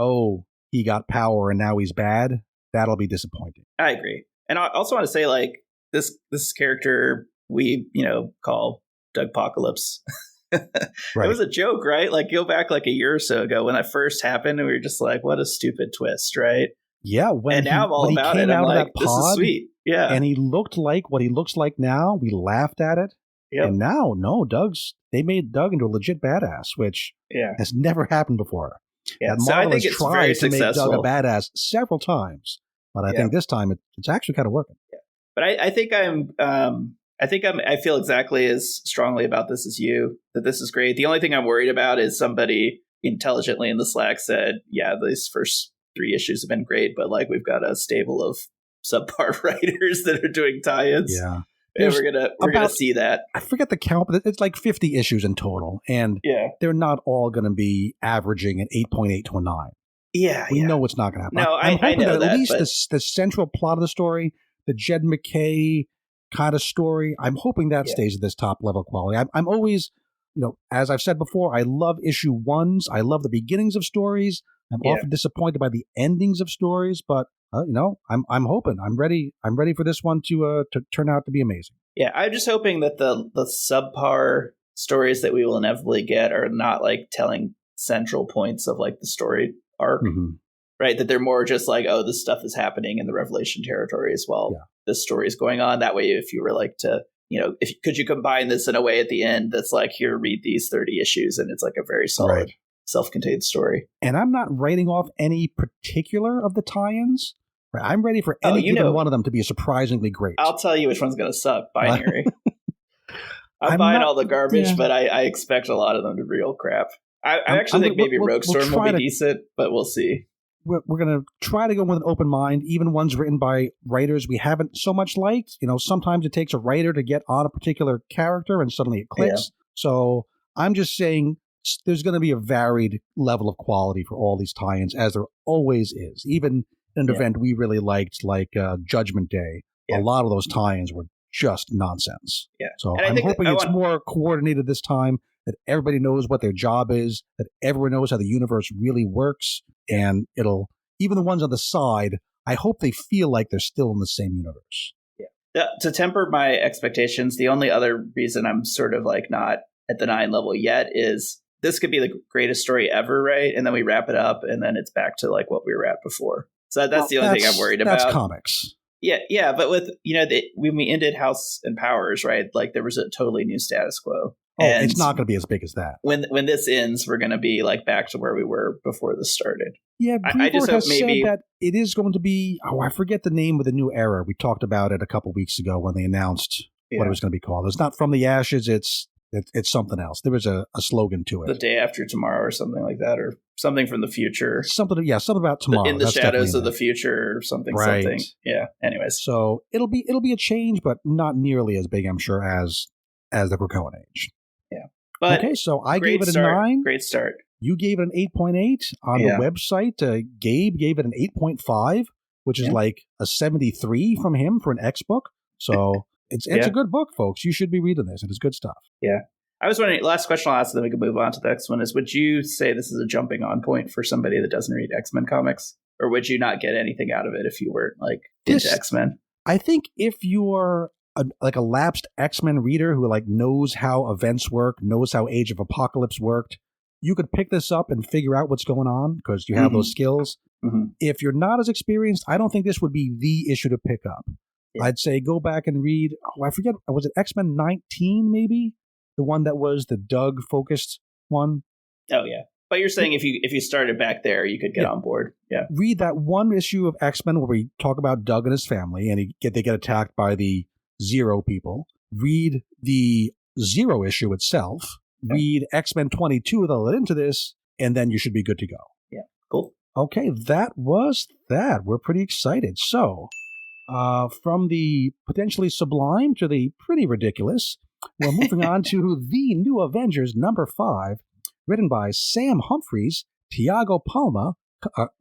he got power and now he's bad, that'll be disappointing. I agree. And I also want to say, like, this character we, call Doug Apocalypse. Right. It was a joke, right? Like, go back like a year or so ago when that first happened, and we were just like, what a stupid twist, right? Yeah. Now I'm all about it. I'm like, this is sweet. Yeah. And he looked like what he looks like now. We laughed at it. Yep. And now, no, they made Doug into a legit badass, which has never happened before. Yeah. So I think it's tried to make Doug a badass several times, but I think this time it's actually kind of working. Yeah. But I think I feel exactly as strongly about this as you, that this is great. The only thing I'm worried about is somebody intelligently in the Slack said, yeah, these first 3 issues have been great, but like we've got a stable of subpar writers that are doing tie-ins. Yeah. And we're gonna see that. I forget the count, but it's like 50 issues in total. And they're not all going to be averaging an 8.8 to a 9. Yeah. We know it's not going to happen. No, I'm hoping I know that at least the central plot of the story, the Jed MacKay kind of story, I'm hoping that stays at this top level quality. I'm always, as I've said before, I love issue 1s. I love the beginnings of stories. I'm often disappointed by the endings of stories, but I'm hoping, I'm ready for this one to turn out to be amazing. Yeah, I'm just hoping that the subpar stories that we will inevitably get are not like telling central points of like the story arc, right? That they're more just like, oh, this stuff is happening in the Revelation territories while this story is going on. That way, if you were like to, could you combine this in a way at the end that's like, here, read these 30 issues, and it's like a very solid self-contained story. And I'm not writing off any particular of the tie-ins. Right, I'm ready for any given one of them to be surprisingly great. I'll tell you which one's going to suck. Binary. I'm buying all the garbage, but I expect a lot of them to be real crap. I actually think maybe Rogue Storm will be decent, but we'll see. We're going to try to go with an open mind, even ones written by writers we haven't so much liked. Sometimes it takes a writer to get on a particular character and suddenly it clicks. Yeah. So I'm just saying there's going to be a varied level of quality for all these tie-ins, as there always is. Even an event we really liked, like Judgment Day, a lot of those tie-ins were just nonsense. Yeah. So I'm hoping it's more coordinated this time, that everybody knows what their job is, that everyone knows how the universe really works, and it'll, even the ones on the side, I hope they feel like they're still in the same universe. Yeah. To temper my expectations, the only other reason I'm sort of like not at the 9 level yet is this could be the greatest story ever, right? And then we wrap it up, and then it's back to like what we were at before. So that's the only thing I'm worried about. That's comics. Yeah, but with when we ended House and Powers, right? Like there was a totally new status quo. Oh, and it's not going to be as big as that. When this ends, we're going to be like back to where we were before this started. Yeah, I just hope has maybe said that it is going to be. Oh, I forget the name of the new era. We talked about it a couple weeks ago when they announced what it was going to be called. It's not From the Ashes. It's something else. There was a slogan to it. The Day After Tomorrow or something like that, or something from the future. Something about tomorrow. In the Shadows of the Future or something. Right. Something. Yeah. Anyways. So it'll be a change, but not nearly as big, I'm sure, as the Krakoan Age. Yeah. But okay, so I gave it a start. 9. Great start. You gave it an 8.8 on the website. Gabe gave it an 8.5, which is like a 73 from him for an X book. So it's a good book, folks. You should be reading this. It is good stuff. Yeah. I was wondering, last question I'll ask, then we can move on to the next one, is would you say this is a jumping on point for somebody that doesn't read X-Men comics? Or would you not get anything out of it if you weren't like into X-Men? I think if you are a lapsed X-Men reader who like knows how events work, knows how Age of Apocalypse worked, you could pick this up and figure out what's going on because you have those skills. Mm-hmm. If you're not as experienced, I don't think this would be the issue to pick up. Yeah. I'd say go back and read, I forget, was it X-Men 19 maybe? The one that was the Doug-focused one? Oh, yeah. But you're saying if you started back there, you could get on board. Yeah. Read that one issue of X-Men where we talk about Doug and his family, and they get attacked by the Zero people. Read the Zero issue itself. Yeah. Read X-Men 22 that led into this, and then you should be good to go. Yeah. Cool. Okay, that was that. We're pretty excited. So, from the potentially sublime to the pretty ridiculous, we're moving on to The New Avengers #5, written by Sam Humphries, Tiago Palma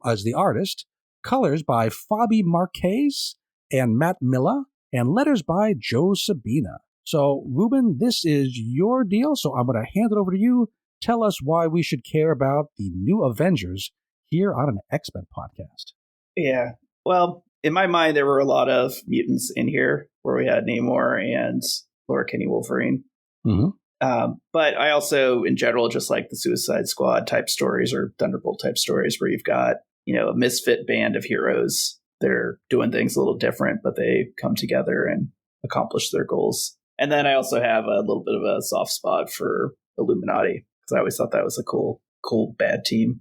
as the artist, colors by Fabi Marquez and Matt Milla, and letters by Joe Sabina. So, Ruben, this is your deal, so I'm going to hand it over to you. Tell us why we should care about The New Avengers here on an X-Men podcast. Yeah. Well, in my mind, there were a lot of mutants in here where we had Namor and Laura Kinney Wolverine. Mm-hmm. But I also, in general, just like the Suicide Squad type stories or Thunderbolt type stories where you've got, a misfit band of heroes. They're doing things a little different, but they come together and accomplish their goals. And then I also have a little bit of a soft spot for Illuminati because I always thought that was a cool bad team.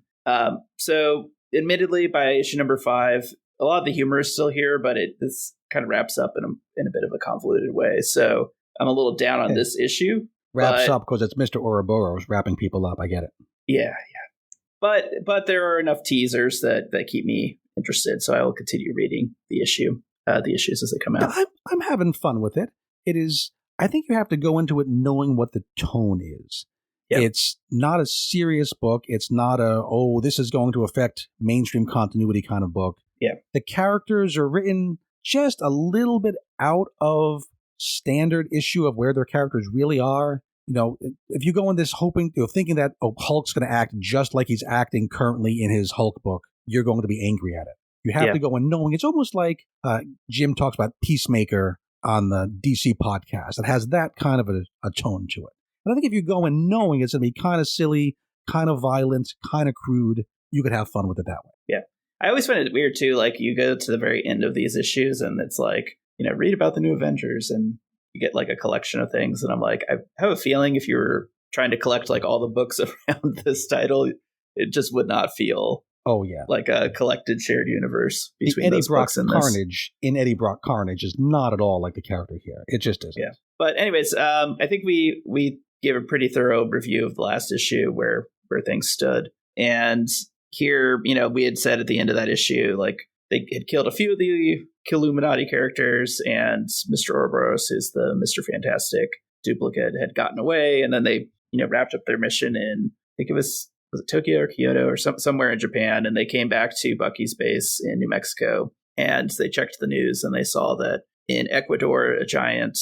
So admittedly, by issue #5, a lot of the humor is still here, but this kind of wraps up in a bit of a convoluted way. So I'm a little down on this issue. Wraps up because it's Mr. Ouroboros wrapping people up. I get it. Yeah. But there are enough teasers that keep me interested, so I will continue reading the issues as they come out. I'm having fun with it. It is. I think you have to go into it knowing what the tone is. Yep. It's not a serious book. It's not this is going to affect mainstream continuity kind of book. Yeah. The characters are written just a little bit out of standard issue of where their characters really are. If you go in this thinking that Hulk's going to act just like he's acting currently in his Hulk book, you're going to be angry at it. You have to go in knowing it's almost like Jim talks about Peacemaker on the DC podcast. It has that kind of a tone to it. And I think if you go in knowing it's going to be kind of silly, kind of violent, kind of crude, you could have fun with it that way. Yeah. I always find it weird, too. Like, you go to the very end of these issues, and it's like, read about the New Avengers, and you get, like, a collection of things. And I'm like, I have a feeling if you were trying to collect, like, all the books around this title, it just would not feel like a collected shared universe between those books and Carnage in Eddie Brock Carnage is not at all like the character here. It just isn't. Yeah. But anyways, I think we gave a pretty thorough review of the last issue where things stood. And here, we had said at the end of that issue, like they had killed a few of the Illuminati characters, and Mr. Ouroboros, who's the Mr. Fantastic duplicate, had gotten away. And then they, wrapped up their mission in, I think it was it Tokyo or Kyoto or somewhere in Japan. And they came back to Bucky's base in New Mexico, and they checked the news, and they saw that in Ecuador, a giant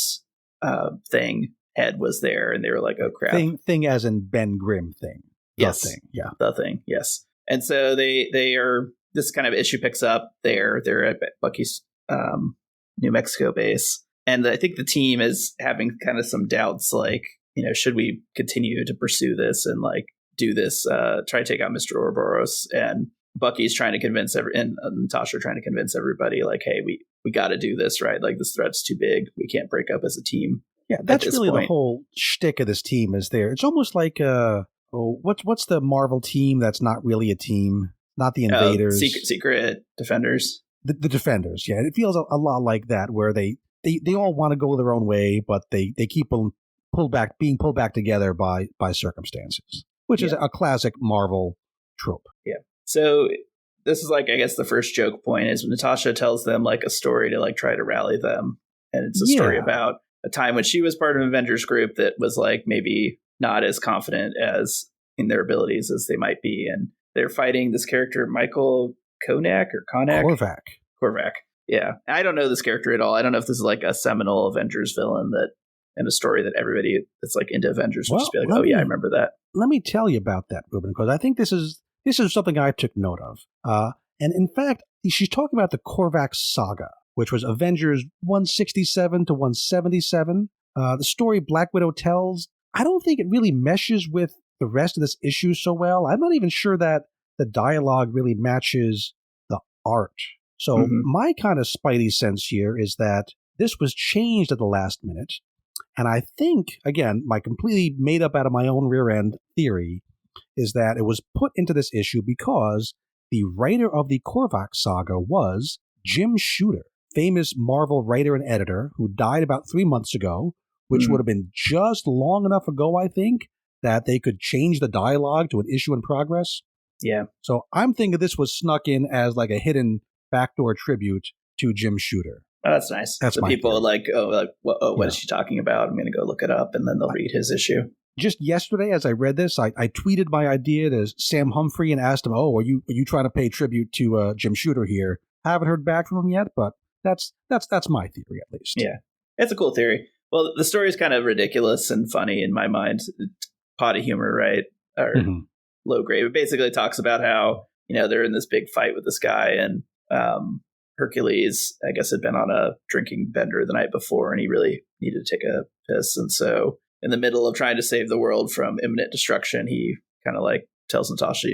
thing head was there, and they were like, oh crap. Thing as in Ben Grimm thing. Yes. The thing, yeah. The thing, yes. And so they are, this kind of issue picks up. They're at Bucky's New Mexico base, And I think the team is having kind of some doubts, like, should we continue to pursue this and like do this, try to take out Mr. Ouroboros? And Bucky's trying to convince and Natasha trying to convince everybody, like, hey, we got to do this, right? Like, this threat's too big. We can't break up as a team. Yeah, that's really the whole shtick of this team is there. It's almost like, what's the Marvel team that's not really a team? Not the Invaders. Secret Defenders. The Defenders, yeah. It feels a lot like that, where they all want to go their own way, but they keep being pulled back together by circumstances, which is a classic Marvel trope. Yeah. So this is like, I guess the first joke point is when Natasha tells them like a story to like try to rally them. And it's a story about a time when she was part of an Avengers group that was like maybe not as confident as in their abilities as they might be. And they're fighting this character, Michael Korvac. Yeah. I don't know this character at all. I don't know if this is like a seminal Avengers villain that in a story that everybody that's like into Avengers would just be like, I remember that. Let me tell you about that, Ruben, because I think this is something I took note of. And in fact, she's talking about the Korvac saga, which was Avengers 167 to 177. The story Black Widow tells, I don't think it really meshes with the rest of this issue so well. I'm not even sure that the dialogue really matches the art. So my kind of spidey sense here is that this was changed at the last minute. And I think, again, my completely made up out of my own rear end theory is that it was put into this issue because the writer of the Korvac saga was Jim Shooter, famous Marvel writer and editor who died about 3 months ago, which would have been just long enough ago, I think, that they could change the dialogue to an issue in progress. Yeah. So I'm thinking this was snuck in as like a hidden backdoor tribute to Jim Shooter. Oh, that's nice. That's so people are what is she talking about? I'm going to go look it up, and then they'll read his issue. Just yesterday, as I read this, I tweeted my idea to Sam Humphrey and asked him, "Oh, are you trying to pay tribute to Jim Shooter here?" I haven't heard back from him yet, but that's my theory at least. Yeah, it's a cool theory. Well, the story is kind of ridiculous and funny in my mind. Potty humor, right? Or low grade. It basically talks about how they're in this big fight with this guy, and Hercules, I guess, had been on a drinking bender the night before, and he really needed to take a piss. And so in the middle of trying to save the world from imminent destruction, he kind of like tells Natasha,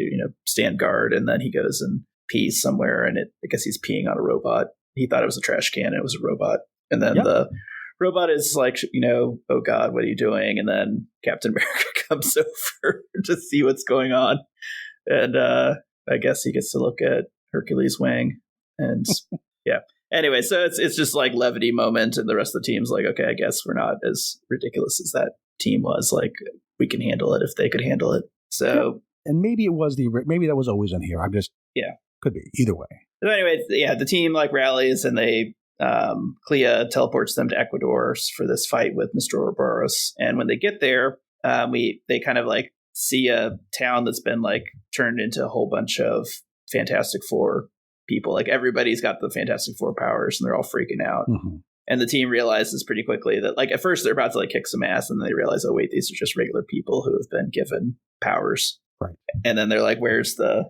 stand guard. And then he goes and pees somewhere, and I guess he's peeing on a robot. He thought it was a trash can. It was a robot. And then the robot is like, oh God, what are you doing? And then Captain America comes over to see what's going on. And I guess he gets to look at Hercules' wing. And yeah. Anyway, so it's just like levity moment, and the rest of the team's like, okay, I guess we're not as ridiculous as that team was. Like, we can handle it if they could handle it. So, and maybe that was always in here. I'm just could be either way. So anyway, the team like rallies, and they Clea teleports them to Ecuador for this fight with Mr. Ouroboros. And when they get there, they kind of like see a town that's been like turned into a whole bunch of Fantastic Four people. Like, everybody's got the Fantastic Four powers, and they're all freaking out. And the team realizes pretty quickly that, like, at first they're about to like kick some ass, and then they realize, oh wait, these are just regular people who have been given powers. Right. And then they're like, where's the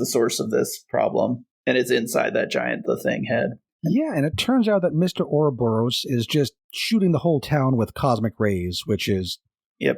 source of this problem? And it's inside that giant thing head. Yeah, and it turns out that Mr. Ouroboros is just shooting the whole town with cosmic rays, which is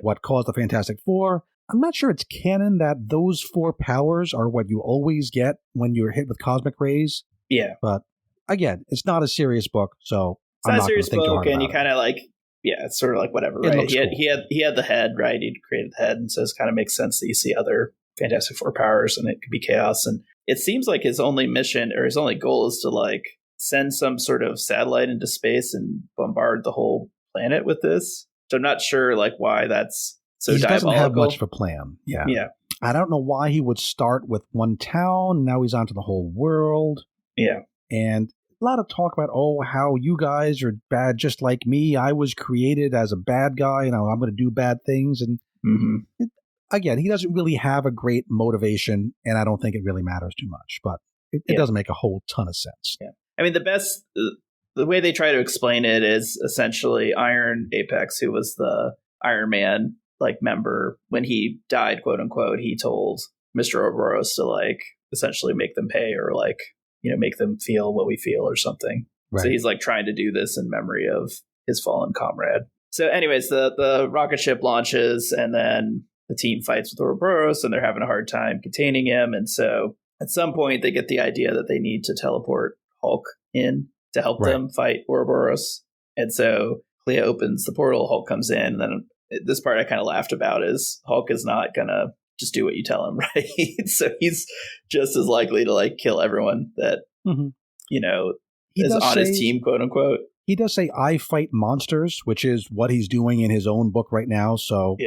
what caused the Fantastic Four. I'm not sure it's canon that those 4 powers are what you always get when you're hit with cosmic rays. Yeah. But again, it's not a serious book, so it's not a serious book, and you kind of like, it's sort of like whatever, right? He had the head, right? He created the head, and so it kind of makes sense that you see other Fantastic Four powers, and it could be chaos. And it seems like his only mission or his only goal is to like send some sort of satellite into space and bombard the whole planet with this. So I'm not sure like why that's so diabolical. He doesn't have much of a plan. Yeah. I don't know why he would start with one town. Now he's onto the whole world. Yeah. And a lot of talk about, how you guys are bad just like me. I was created as a bad guy, and I'm going to do bad things. And again, he doesn't really have a great motivation, and I don't think it really matters too much. But it doesn't make a whole ton of sense. Yeah. I mean, the way they try to explain it is essentially Iron Apex, who was the Iron Man like member, when he died, quote unquote, he told Mr. Ouroboros to like essentially make them pay, or like make them feel what we feel or something. So he's like trying to do this in memory of his fallen comrade. So anyways, the rocket ship launches, and then the team fights with Ouroboros, and they're having a hard time containing him. And so at some point, they get the idea that they need to teleport Hulk in to help them fight Ouroboros. And so Clea opens the portal, Hulk comes in, and then this part I kind of laughed about is Hulk is not going to just do what you tell him, right? So he's just as likely to like kill everyone that, you know, is on his team, quote unquote. He does say, I fight monsters, which is what he's doing in his own book right now. So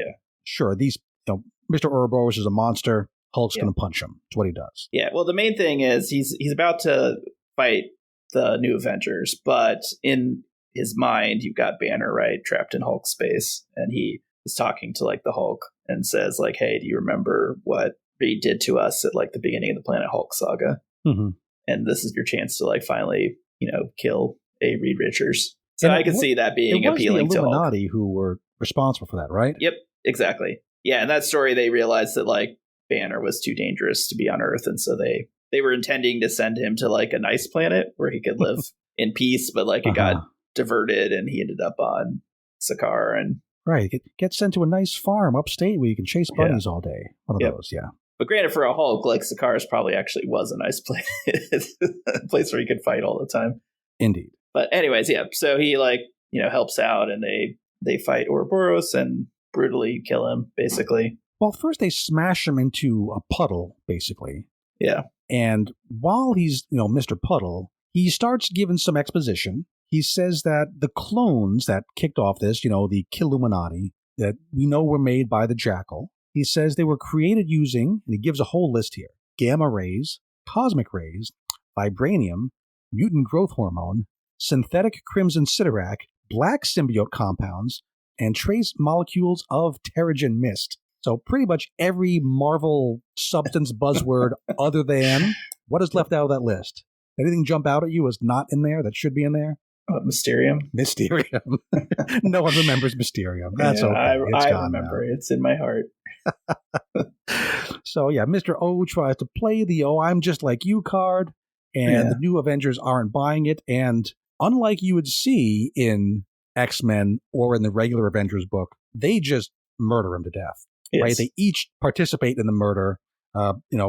sure, these, Mr. Ouroboros is a monster. Hulk's going to punch him. That's what he does. Yeah. Well, the main thing is he's about to fight the new Avengers, but in his mind, you've got Banner, right, trapped in Hulk space, and he is talking to like the Hulk and says like, hey, do you remember what Reed did to us at like the beginning of the Planet Hulk saga? And this is your chance to like finally, kill a Reed Richards. So I can see that being appealing to Hulk. It was the Illuminati who were responsible for that, right? Yep, exactly. Yeah, in that story, they realized that like Banner was too dangerous to be on Earth, and so they were intending to send him to like a nice planet where he could live in peace, but like it got diverted, and he ended up on Sakaar. And get sent to a nice farm upstate where you can chase bunnies all day. One of those, But granted, for a Hulk, like Sakaar probably actually was a nice place, a place where he could fight all the time. Indeed. But anyways, so he helps out, and they fight Ouroboros and brutally kill him, basically. Well, first they smash him into a puddle, basically. Yeah. And while he's, Mr. Puddle, he starts giving some exposition. He says that the clones that kicked off this, the Killuminati, that we know were made by the Jackal, he says they were created using, and he gives a whole list here, gamma rays, cosmic rays, vibranium, mutant growth hormone, synthetic crimson siderak, black symbiote compounds, and trace molecules of Terrigen mist. So pretty much every Marvel substance buzzword other than what is left out of that list. Anything jump out at you as not in there that should be in there? Mysterium. Mysterium. No one remembers Mysterium. That's okay. I remember. Now. It's in my heart. So Mr. O tries to play the I'm just like you card, and the new Avengers aren't buying it. And unlike you would see in X-Men or in the regular Avengers book, they just murder him to death. Yes. Right? They each participate in the murder.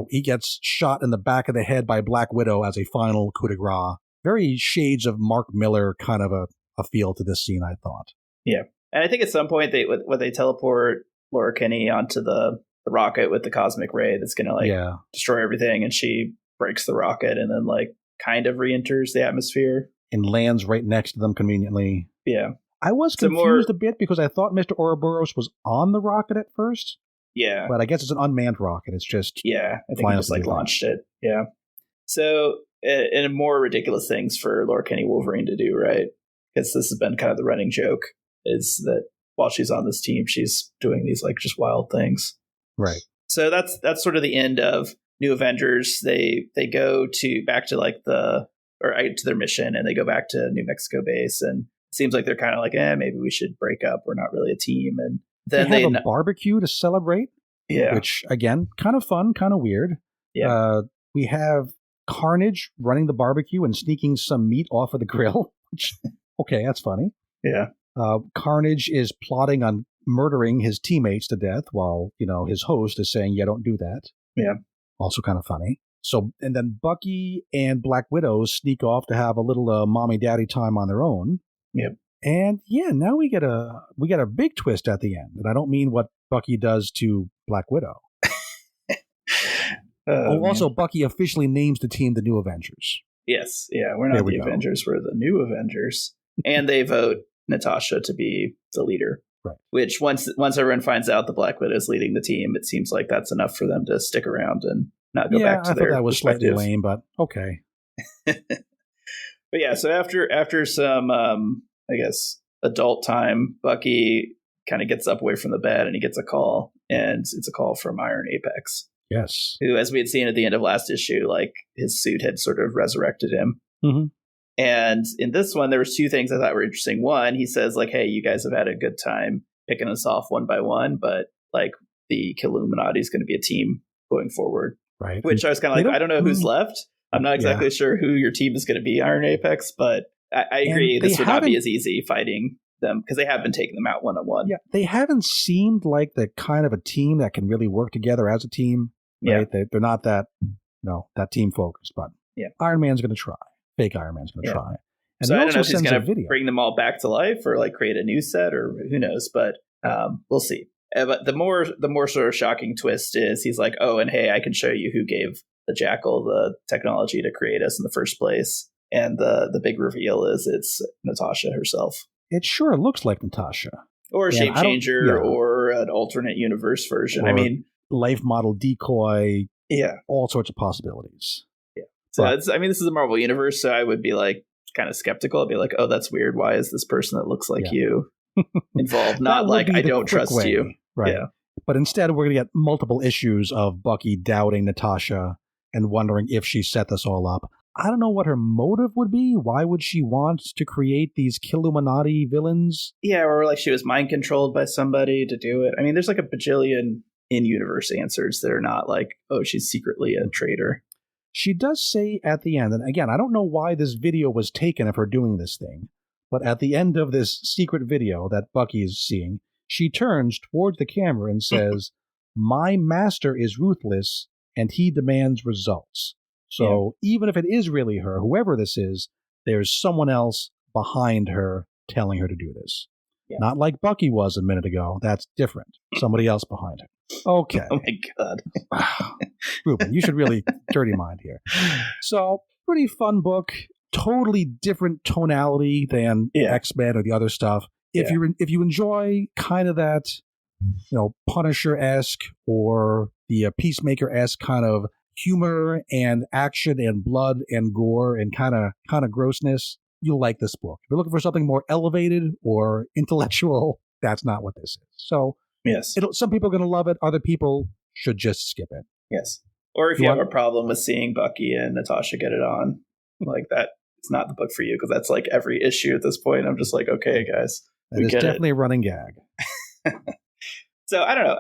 He gets shot in the back of the head by Black Widow as a final coup de grace. Very shades of Mark Miller kind of a feel to this scene, I thought. Yeah. And I think at some point when they teleport Laura Kinney onto the rocket with the cosmic ray that's going to destroy everything, and she breaks the rocket and then like kind of re-enters the atmosphere. And lands right next to them conveniently. Yeah. I was confused a bit because I thought Mr. Ouroboros was on the rocket at first. Yeah. But I guess it's an unmanned rocket. It's just I think he just like launched it. Yeah. So and more ridiculous things for Laura Kinney Wolverine to do, right? Because this has been kind of the running joke, is that while she's on this team, she's doing these like just wild things. Right. So that's sort of the end of New Avengers. They go back to their mission, and they go back to New Mexico base, and it seems like they're kind of like, maybe we should break up. We're not really a team. And then they have a barbecue to celebrate. Yeah. Which again, kind of fun, kind of weird. Yeah. We have Carnage running the barbecue and sneaking some meat off of the grill. Which, okay, that's funny. Yeah. Carnage is plotting on murdering his teammates to death while, his host is saying, don't do that. Yeah. Also kind of funny. So, and then Bucky and Black Widow sneak off to have a little mommy daddy time on their own. Yep. And now we get a big twist at the end. And I don't mean what Bucky does to Black Widow. Also, Bucky officially names the team the New Avengers. Yes. Yeah. We're not the Avengers. We're the New Avengers. And they vote Natasha to be the leader. Right. Which once everyone finds out the Black Widow is leading the team, it seemes like that's enough for them to stick around and not go back to their I thought that was slightly lame, but okay. But so after some, I guess, adult time, Bucky kind of gets up away from the bed and he gets a call, and it's a call from Iron Apex. Yes. Who, as we had seen at the end of last issue, like his suit had sort of resurrected him. Mm-hmm. And in this one, there was two things I thought were interesting. One, he says like, hey, you guys have had a good time picking us off one by one, but like the Killuminati is going to be a team going forward. Right. Which I was kind of like, I don't know who's left. I'm not exactly sure who your team is going to be, Iron Apex, but I agree. This would not be as easy fighting them because they have been taking them out one-on-one. Yeah, they haven't seemed like the kind of a team that can really work together as a team. Right? Yeah. They're not that team focused, but Iron Man's going to try. Fake Iron Man's going to try. And so I don't know if he's going to bring them all back to life or like create a new set or who knows, but we'll see. But the more sort of shocking twist is he's like, oh, and hey, I can show you who gave the Jackal the technology to create us in the first place. And the big reveal is it's Natasha herself. It sure looks like Natasha. Or a shape changer or an alternate universe version. Or life model decoy. Yeah. All sorts of possibilities. Yeah. So this is a Marvel universe, so I would be like kind of skeptical. I'd be like, oh, that's weird. Why is this person that looks like you involved? Not like I don't trust you. Right. Yeah. But instead we're going to get multiple issues of Bucky doubting Natasha and wondering if she set this all up. I don't know what her motive would be. Why would she want to create these Killuminati villains? Yeah, or like she was mind controlled by somebody to do it. I mean, there's like a bajillion in-universe answers that are not like, oh, she's secretly a traitor. She does say at the end, and again, I don't know why this video was taken of her doing this thing, but at the end of this secret video that Bucky is seeing, she turns towards the camera and says, my master is ruthless and he demands results. So even if it is really her, whoever this is, there's someone else behind her telling her to do this. Yeah. Not like Bucky was a minute ago. That's different. Somebody else behind her. Okay. Oh my God. Ruben, you should really dirty mind here. So, pretty fun book. Totally different tonality than X-Men or the other stuff. If you enjoy kind of that, Punisher-esque or the Peacemaker-esque kind of humor and action and blood and gore and kind of grossness, you'll like this book. If you're looking for something more elevated or intellectual, that's not what this is. So yes, some people are going to love it. Other people should just skip it. Yes. Or if you have a problem with seeing Bucky and Natasha get it on, like that, it's not the book for you because that's like every issue at this point. I'm just like, okay, guys. That is definitely a running gag. So I don't know.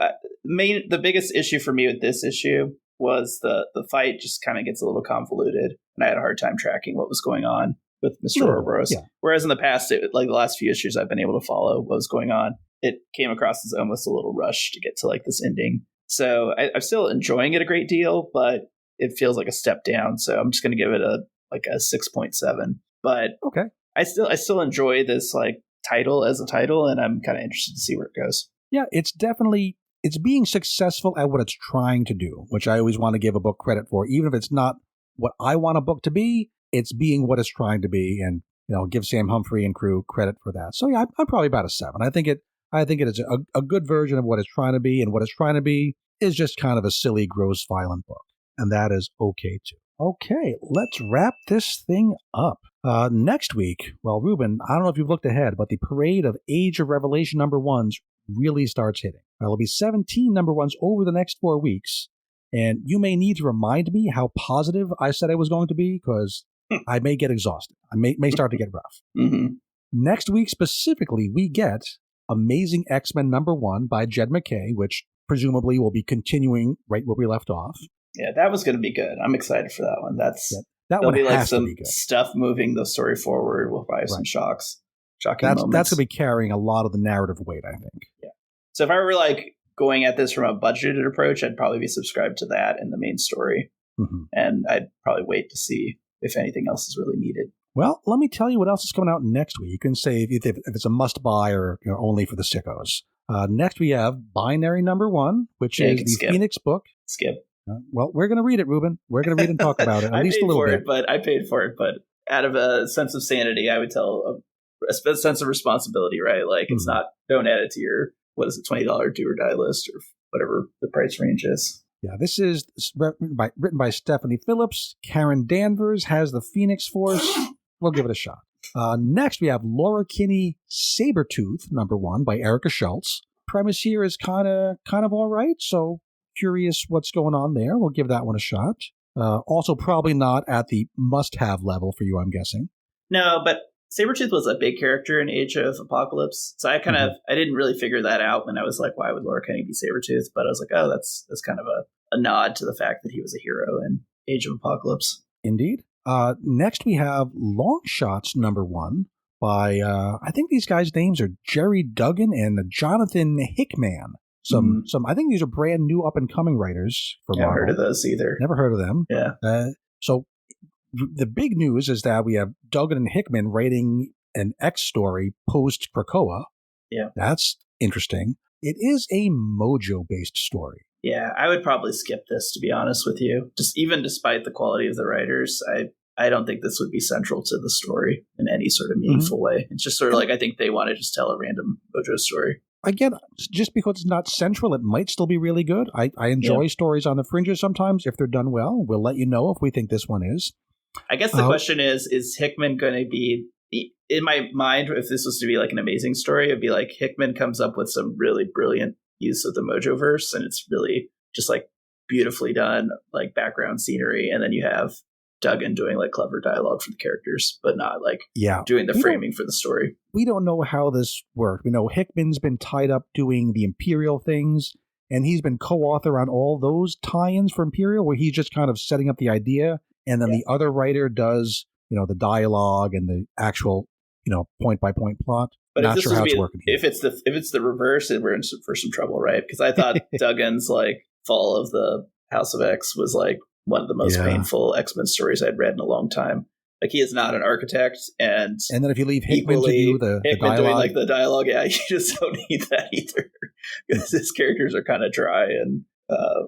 The biggest issue for me with this issue was the fight just kind of gets a little convoluted, and I had a hard time tracking what was going on with Mr. Ouroboros. Yeah. Whereas in the past, like the last few issues, I've been able to follow what was going on. It came across as almost a little rush to get to like this ending. So I'm still enjoying it a great deal, but it feels like a step down. So I'm just going to give it a 6.7. But okay, I still enjoy this like title as a title, and I'm kind of interested to see where it goes. Yeah, it's being successful at what it's trying to do, which I always want to give a book credit for, even if it's not what I want a book to be. It's being what it's trying to be, and give Sam Humphrey and crew credit for that. So yeah, I'm probably about a 7. I think it is a good version of what it's trying to be, and what it's trying to be is just kind of a silly, gross, violent book, and that is okay too. Okay, let's wrap this thing up. Next week, well, Ruben, I don't know if you've looked ahead, but the parade of Age of Revelation #1s really starts hitting. There'll be 17 #1s over the next 4 weeks, and you may need to remind me how positive I said I was going to be, because I may get exhausted. I may start to get rough. Mm-hmm. Next week specifically, we get Amazing X-Men #1 by Jed MacKay, which presumably will be continuing right where we left off. Yeah, that was going to be good. I'm excited for that one. That one be like has some to be good. Stuff moving the story forward. We'll probably have some shocking moments. That's going to be carrying a lot of the narrative weight, I think. Yeah. So if I were like going at this from a budgeted approach, I'd probably be subscribed to that in the main story. Mm-hmm. And I'd probably wait to see if anything else is really needed. Well, let me tell you what else is coming out next week. You can say if it's a must-buy or only for the sickos. Next we have Binary #1, which is the Phoenix book. Skip. Well, we're going to read it, Ruben. We're going to read and talk about it, at least a little bit. I paid for it, but out of a sense of sanity, I would tell a sense of responsibility, right? Like it's not, don't add it to your, what is it, $20 do or die list or whatever the price range is. Yeah, this is written by Stephanie Phillips. Karen Danvers has the Phoenix Force. We'll give it a shot. Next, we have Laura Kinney Sabretooth #1 by Erica Schultz. Premise here is kind of all right, so curious what's going on there. We'll give that one a shot. Also, probably not at the must-have level for you, I'm guessing. No, but Sabretooth was a big character in Age of Apocalypse, so I I didn't really figure that out when I was like, why would Laura Kinney be Sabretooth? But I was like, oh, that's kind of a nod to the fact that he was a hero in Age of Apocalypse. Indeed. Next, we have Long Shots #1 by, I think these guys' names are Jerry Duggan and Jonathan Hickman. Some. I think these are brand new up-and-coming writers for Marvel. Never heard of those either. Never heard of them. Yeah. So the big news is that we have Duggan and Hickman writing an X story post-Krakoa. Yeah. That's interesting. It is a Mojo-based story. Yeah, I would probably skip this, to be honest with you. Just even despite the quality of the writers, I don't think this would be central to the story in any sort of meaningful way. It's just sort of like I think they want to just tell a random Mojo story. Again, just because it's not central, it might still be really good. I enjoy stories on the fringes sometimes if they're done well. We'll let you know if we think this one is. I guess the question is Hickman going to be, in my mind, if this was to be like an amazing story, it'd be like Hickman comes up with some really brilliant use of the Mojoverse, and it's really just like beautifully done, like background scenery, and then you have Duggan doing like clever dialogue for the characters, but not like doing the framing for the story. We don't know how this worked. We know Hickman's been tied up doing the Imperial things, and he's been co-author on all those tie-ins for Imperial, where he's just kind of setting up the idea, and then the other writer does, the dialogue and the actual, point-by-point plot. But not sure how it's working here. If it's the reverse, we're in for some trouble, right? Because I thought Duggan's like Fall of the House of X was like one of the most painful X-Men stories I'd read in a long time. Like, he is not an architect, and then if you leave Hickman to do the dialogue, doing like the dialogue, you just don't need that either, because his characters are kind of dry and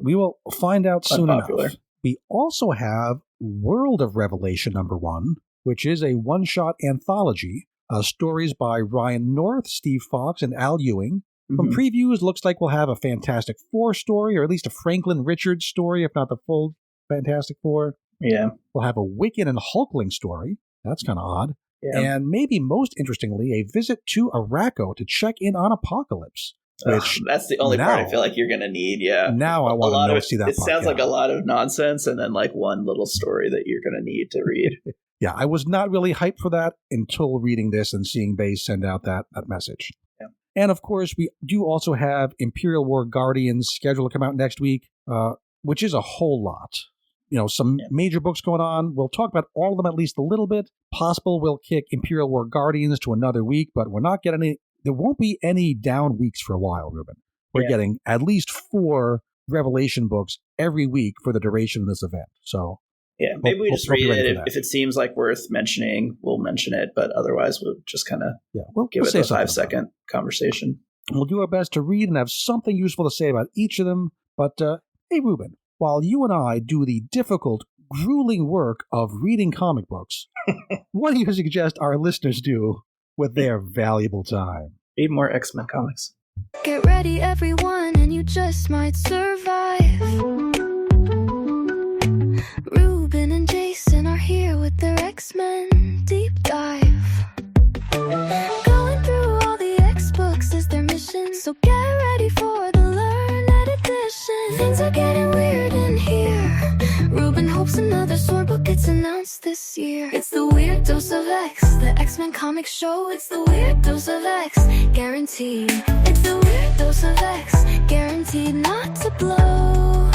we will find out soon unpopular. enough. We also have World of Revelation #1, which is a one-shot anthology. Stories by Ryan North, Steve Fox, and Al Ewing. From previews, looks like we'll have a Fantastic Four story, or at least a Franklin Richards story, if not the full Fantastic Four. Yeah. We'll have a Wiccan and Hulkling story. That's kind of odd. Yeah. And maybe most interestingly, a visit to Araco to check in on Apocalypse. Which that's the only part I feel like you're going to need, Now I want to see that It part, sounds like a lot of nonsense and then like one little story that you're going to need to read. Yeah, I was not really hyped for that until reading this and seeing Baze send out that message. Yeah. And of course, we do also have Imperial War Guardians scheduled to come out next week, which is a whole lot. Some major books going on. We'll talk about all of them at least a little bit. Possible we'll kick Imperial War Guardians to another week, but we're not getting any. There won't be any down weeks for a while, Ruben. We're getting at least 4 Revelation books every week for the duration of this event. So yeah, maybe we just read it. If it seems like worth mentioning, we'll mention it. But otherwise, we'll just kind of give it a 5-second conversation. We'll do our best to read and have something useful to say about each of them. But hey, Ruben, while you and I do the difficult, grueling work of reading comic books, what do you suggest our listeners do with their valuable time? Read more X-Men comics. Get ready, everyone, and you just might survive. Ruben and Jason are here with their X-Men deep dive. Going through all the X books is their mission, so get ready for the Learned Edition. Things are getting weird in here. Ruben hopes another sword book gets announced this year. It's the Weird Dose of X, the X-Men comic show. It's the Weird Dose of X, guaranteed. It's the Weird Dose of X, guaranteed not to blow,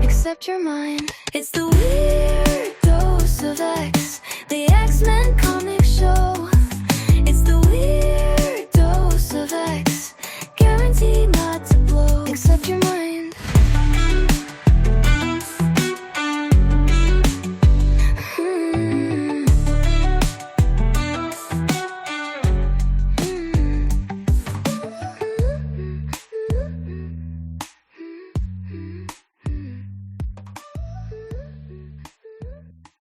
except your mind. It's the Weird Dose of X, the X-Men